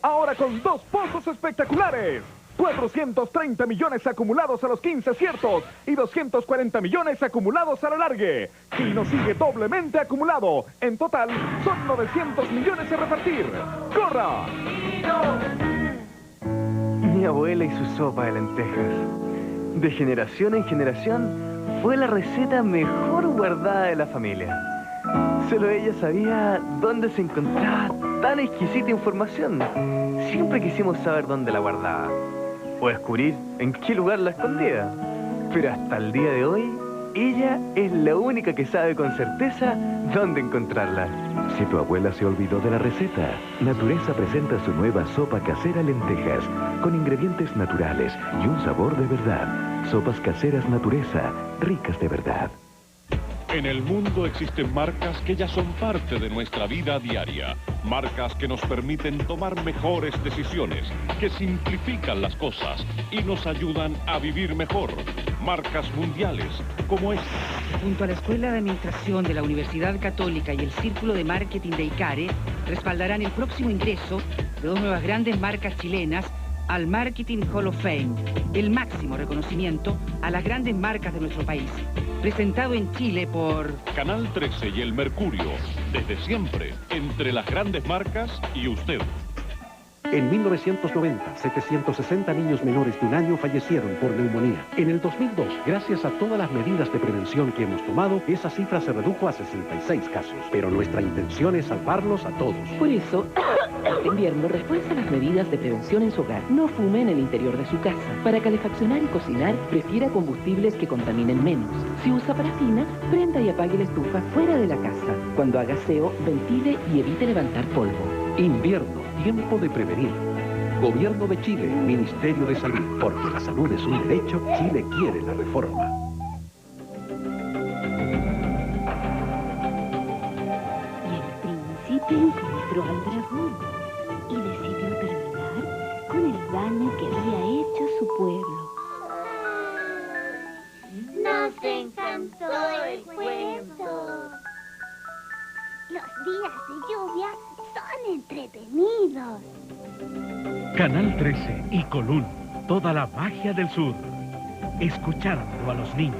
Ahora con 2 pozos espectaculares. 430 millones acumulados a los 15 aciertos y 240 millones acumulados a la largue. Kino sigue doblemente acumulado. En total, son 900 millones a repartir. ¡Corra! Mi abuela y su sopa de lentejas. De generación en generación, fue la receta mejor guardada de la familia. Solo ella sabía dónde se encontraba tan exquisita información. Siempre quisimos saber dónde la guardaba, o descubrir en qué lugar la escondía. Pero hasta el día de hoy, ella es la única que sabe con certeza dónde encontrarla. Si tu abuela se olvidó de la receta, Natureza presenta su nueva sopa casera lentejas, con ingredientes naturales y un sabor de verdad. Sopas caseras Natureza, ricas de verdad. En el mundo existen marcas que ya son parte de nuestra vida diaria. Marcas que nos permiten tomar mejores decisiones, que simplifican las cosas y nos ayudan a vivir mejor. Marcas mundiales como esta. Junto a la Escuela de Administración de la Universidad Católica y el Círculo de Marketing de ICARE, respaldarán el próximo ingreso de 2 nuevas grandes marcas chilenas al Marketing Hall of Fame, el máximo reconocimiento a las grandes marcas de nuestro país. Presentado en Chile por... Canal 13 y El Mercurio, desde siempre, entre las grandes marcas y usted. En 1990, 760 niños menores de 1 año fallecieron por neumonía. En el 2002, gracias a todas las medidas de prevención que hemos tomado, esa cifra se redujo a 66 casos. Pero nuestra intención es salvarlos a todos. Por eso, este invierno refuerza las medidas de prevención en su hogar. No fume en el interior de su casa. Para calefaccionar y cocinar, prefiera combustibles que contaminen menos. Si usa parafina, prenda y apague la estufa fuera de la casa. Cuando haga aseo, ventile y evite levantar polvo. Invierno, tiempo de prevenir. Gobierno de Chile, Ministerio de Salud. Porque la salud es un derecho, Chile quiere la reforma. Y el príncipe encontró al dragón y decidió terminar con el daño que había hecho a su pueblo. Nos encantó el cuento. Los días de lluvia son entretenidos. Canal 13 y Colún, toda la magia del sur. Escuchando a los niños.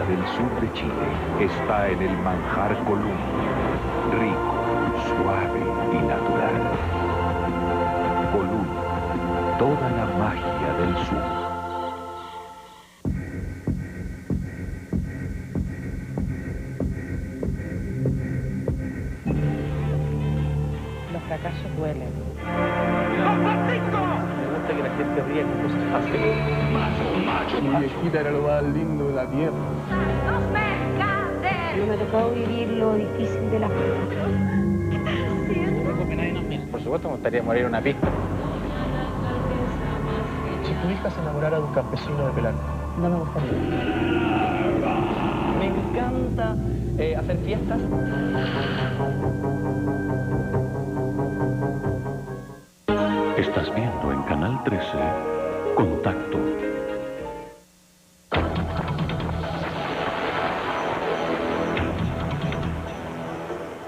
Del sur de Chile está en el manjar Colún, rico, suave y natural. Colún, toda la magia del sur. Los fracasos duelen. Me gusta que la gente ríe con cosas fáciles. Mi viejita era lo más lindo de la tierra. No me ha tocado vivir lo difícil de la vida. Algo que nadie nos mira. Por supuesto me gustaría morir en una pista. Si tu hija se enamorara de un campesino de Pelarco. No me gustaría. Me encanta hacer fiestas. Estás viendo en Canal 13 Contacto.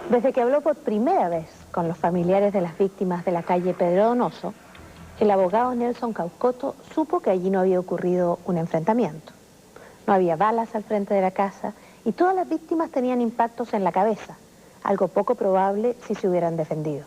Desde que habló por primera vez con los familiares de las víctimas de la calle Pedro Donoso, el abogado Nelson Caucoto supo que allí no había ocurrido un enfrentamiento. No había balas al frente de la casa y todas las víctimas tenían impactos en la cabeza, algo poco probable si se hubieran defendido.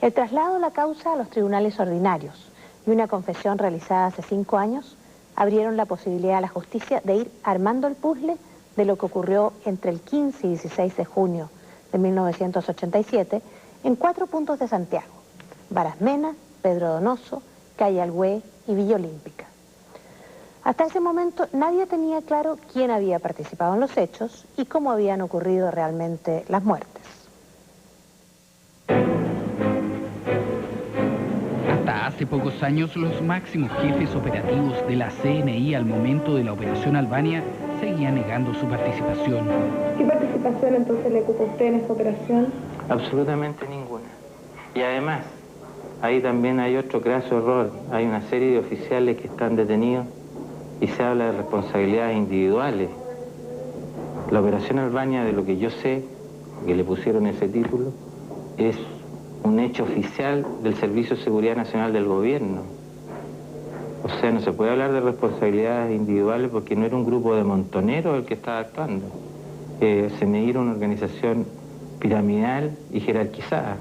El traslado de la causa a los tribunales ordinarios y una confesión realizada hace 5 años abrieron la posibilidad a la justicia de ir armando el puzzle de lo que ocurrió entre el 15 y 16 de junio de 1987 en 4 puntos de Santiago: Barasmena, Pedro Donoso, Calle Alhué y Villa Olímpica. Hasta ese momento nadie tenía claro quién había participado en los hechos y cómo habían ocurrido realmente las muertes. Hasta hace pocos años, los máximos jefes operativos de la CNI al momento de la Operación Albania seguían negando su participación. ¿Qué participación entonces le ocupa a usted en esta operación? Absolutamente ninguna. Y además, ahí también hay otro graso error. Hay una serie de oficiales que están detenidos y se habla de responsabilidades individuales. La Operación Albania, de lo que yo sé, que le pusieron ese título, es un hecho oficial del Servicio de Seguridad Nacional del Gobierno. O sea, no se puede hablar de responsabilidades individuales porque no era un grupo de montoneros el que estaba actuando. CNI era una organización piramidal y jerarquizada.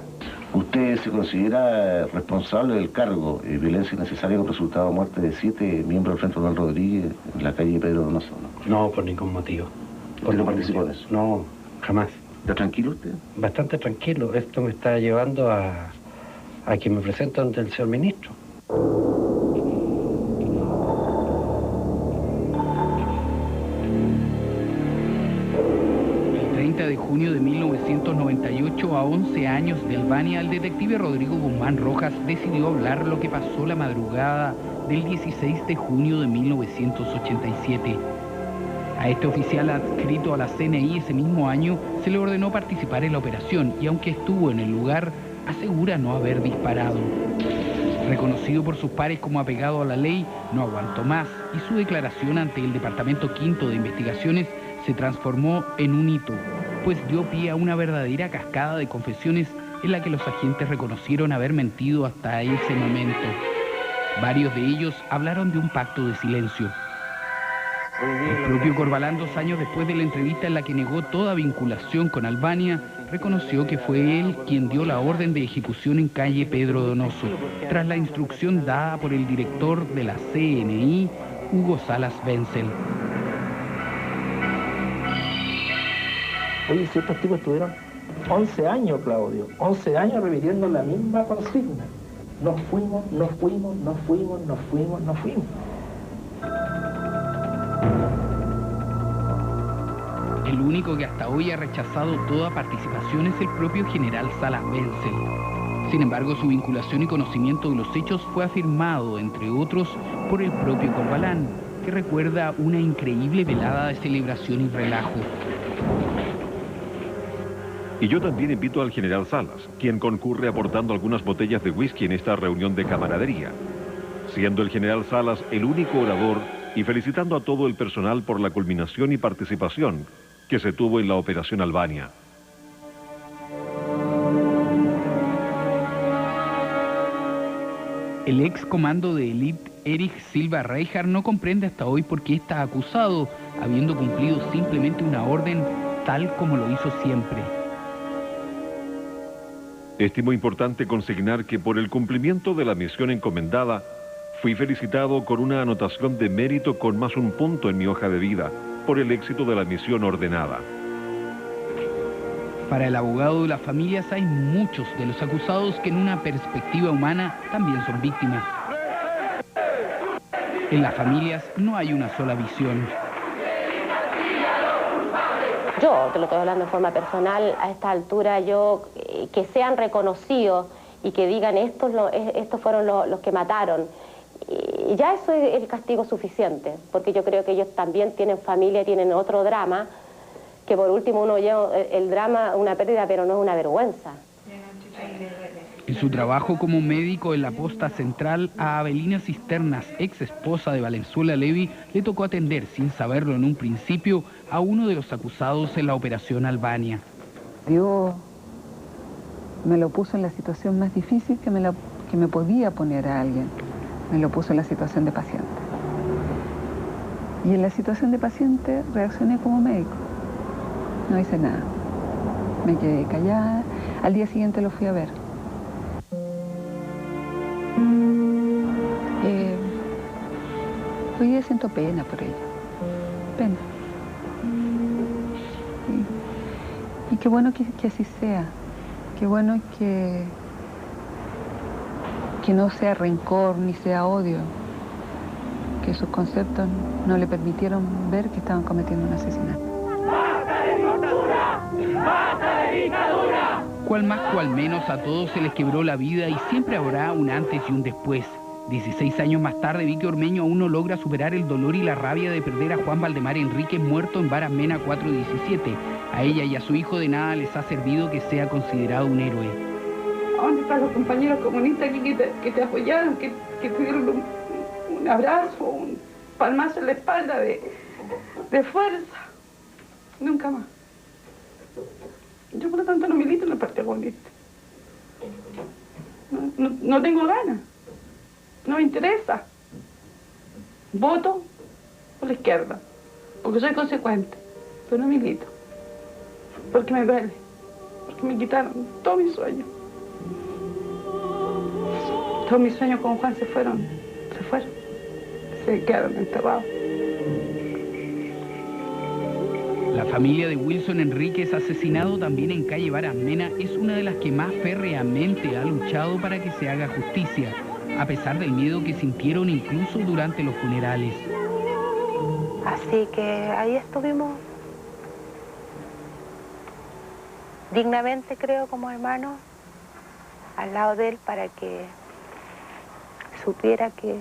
¿Usted se considera responsable del cargo violencia innecesaria con resultado de muerte de 7 miembros del Frente Manuel Rodríguez en la calle Pedro Donoso? No, por ningún motivo. ¿Por qué no participó de eso? No, jamás. ¿Está tranquilo usted? Bastante tranquilo. Esto me está llevando a que me presente ante el señor ministro. El 30 de junio de 1998, a 11 años de Albania, el detective Rodrigo Guzmán Rojas decidió hablar lo que pasó la madrugada del 16 de junio de 1987. A este oficial adscrito a la CNI ese mismo año se le ordenó participar en la operación y aunque estuvo en el lugar, asegura no haber disparado. Reconocido por sus pares como apegado a la ley, no aguantó más y su declaración ante el Departamento V de Investigaciones se transformó en un hito, pues dio pie a una verdadera cascada de confesiones en la que los agentes reconocieron haber mentido hasta ese momento. Varios de ellos hablaron de un pacto de silencio. El propio Corbalán, 2 años después de la entrevista en la que negó toda vinculación con Albania, reconoció que fue él quien dio la orden de ejecución en calle Pedro Donoso, tras la instrucción dada por el director de la CNI, Hugo Salas Wenzel. Oye, si estos tipos estuvieron 11 años, Claudio, 11 años repitiendo la misma consigna. Nos fuimos, nos fuimos, nos fuimos, nos fuimos, nos fuimos. El único que hasta hoy ha rechazado toda participación es el propio general Salas Wenzel. Sin embargo, su vinculación y conocimiento de los hechos fue afirmado, entre otros, por el propio Corbalán, que recuerda una increíble velada de celebración y relajo. Y yo también invito al general Salas, quien concurre aportando algunas botellas de whisky en esta reunión de camaradería, siendo el general Salas el único orador y felicitando a todo el personal por la culminación y participación que se tuvo en la Operación Albania. El ex comando de élite Erich Silva Reichard no comprende hasta hoy por qué está acusado, habiendo cumplido simplemente una orden tal como lo hizo siempre. Estimo importante consignar que por el cumplimiento de la misión encomendada, fui felicitado con una anotación de mérito con más un punto en mi hoja de vida, por el éxito de la misión ordenada. Para el abogado de las familias hay muchos de los acusados que en una perspectiva humana también son víctimas. En las familias no hay una sola visión. Yo te lo estoy hablando de forma personal, a esta altura yo, que sean reconocidos y que digan estos fueron los que mataron, Y ya eso es el castigo suficiente, porque yo creo que ellos también tienen familia, tienen otro drama, que por último uno lleva el drama, una pérdida, pero no es una vergüenza. En su trabajo como médico en la posta central, a Abelina Cisternas, ex esposa de Valenzuela Levy, le tocó atender, sin saberlo en un principio, a uno de los acusados en la operación Albania. Dios me lo puso en la situación más difícil que me podía poner a alguien. Me lo puso en la situación de paciente. Y en la situación de paciente reaccioné como médico. No hice nada. Me quedé callada. Al día siguiente lo fui a ver. Hoy día siento pena por ella. Pena. Y qué bueno que así sea. Qué bueno que no sea rencor ni sea odio. Que sus conceptos no le permitieron ver que estaban cometiendo un asesinato. ¡Basta de dictadura! ¡Basta de dictadura! Cual más, cual menos, a todos se les quebró la vida y siempre habrá un antes y un después. 16 años más tarde, Vicky Ormeño aún no logra superar el dolor y la rabia de perder a Juan Valdemar Enríquez muerto en Varas Mena 417. A ella y a su hijo de nada les ha servido que sea considerado un héroe. ¿Dónde están los compañeros comunistas aquí que te apoyaron, que te dieron un abrazo, un palmazo en la espalda de fuerza? Nunca más. Yo por lo tanto no milito en el Partido Comunista. No tengo ganas. No me interesa. Voto por la izquierda, porque soy consecuente, pero no milito. Porque me duele, porque me quitaron todos mis sueños. Todos mis sueños con Juan se fueron, se quedaron enterrados. La familia de Wilson Enríquez, asesinado también en calle Varas Mena, es una de las que más férreamente ha luchado para que se haga justicia, a pesar del miedo que sintieron incluso durante los funerales. Así que ahí estuvimos dignamente, creo, como hermanos, al lado de él para que supiera que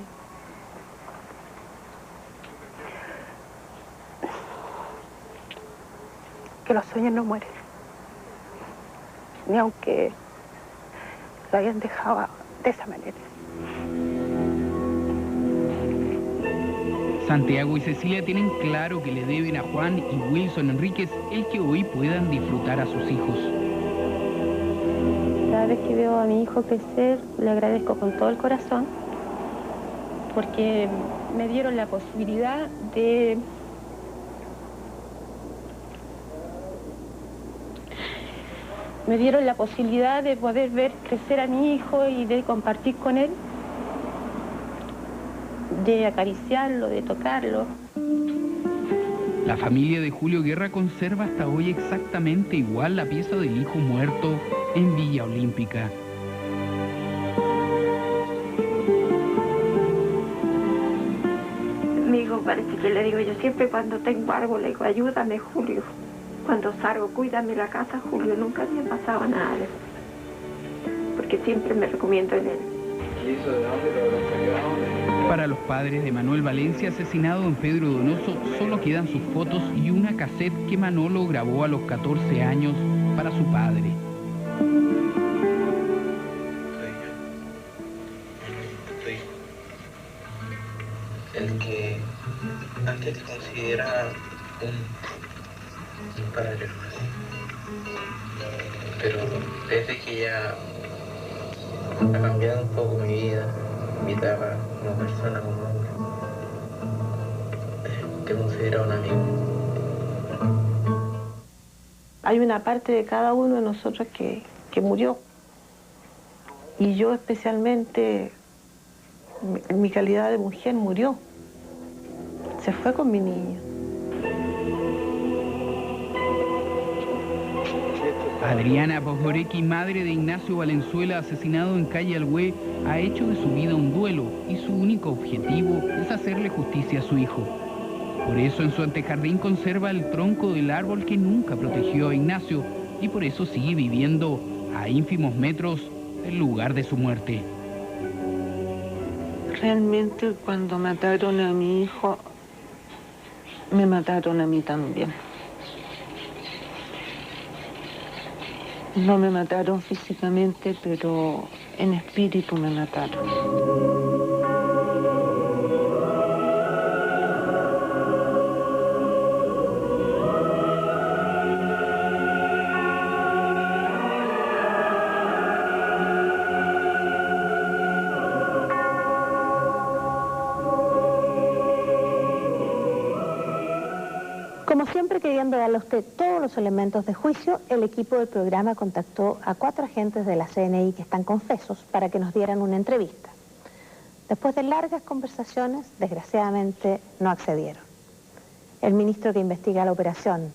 los sueños no mueren, ni aunque lo hayan dejado de esa manera. Santiago y Cecilia tienen claro que le deben a Juan y Wilson Enríquez el que hoy puedan disfrutar a sus hijos. Cada vez que veo a mi hijo crecer, le agradezco con todo el corazón, porque me dieron la posibilidad de poder ver crecer a mi hijo y de compartir con él, de acariciarlo, de tocarlo. La familia de Julio Guerra conserva hasta hoy exactamente igual la pieza del hijo muerto en Villa Olímpica. Mi hijo parece que le digo yo siempre cuando tengo algo, le digo, ayúdame, Julio. Cuando salgo, cuídame la casa, Julio. Nunca me ha pasado nada, porque siempre me recomiendo en él. Para los padres de Manuel Valencia, asesinado en Pedro Donoso, solo quedan sus fotos y una cassette que Manolo grabó a los 14 años para su padre. El que antes te consideraba un padre, pero desde que ya ha cambiado un poco mi vida, mi etapa como persona, como hombre, te considero un amigo. Hay una parte de cada uno de nosotros que murió, y yo especialmente, en mi calidad de mujer, murió. Se fue con mi niño. Adriana Pogoreki, madre de Ignacio Valenzuela, asesinado en calle Alhué, ha hecho de su vida un duelo y su único objetivo es hacerle justicia a su hijo. Por eso en su antejardín conserva el tronco del árbol que nunca protegió a Ignacio y por eso sigue viviendo a ínfimos metros del lugar de su muerte. Realmente cuando mataron a mi hijo, me mataron a mí también. No me mataron físicamente, pero en espíritu me mataron. Como siempre, queriendo darle a usted todos los elementos de juicio, el equipo del programa contactó a 4 agentes de la CNI que están confesos para que nos dieran una entrevista. Después de largas conversaciones, desgraciadamente no accedieron. El ministro que investiga la operación,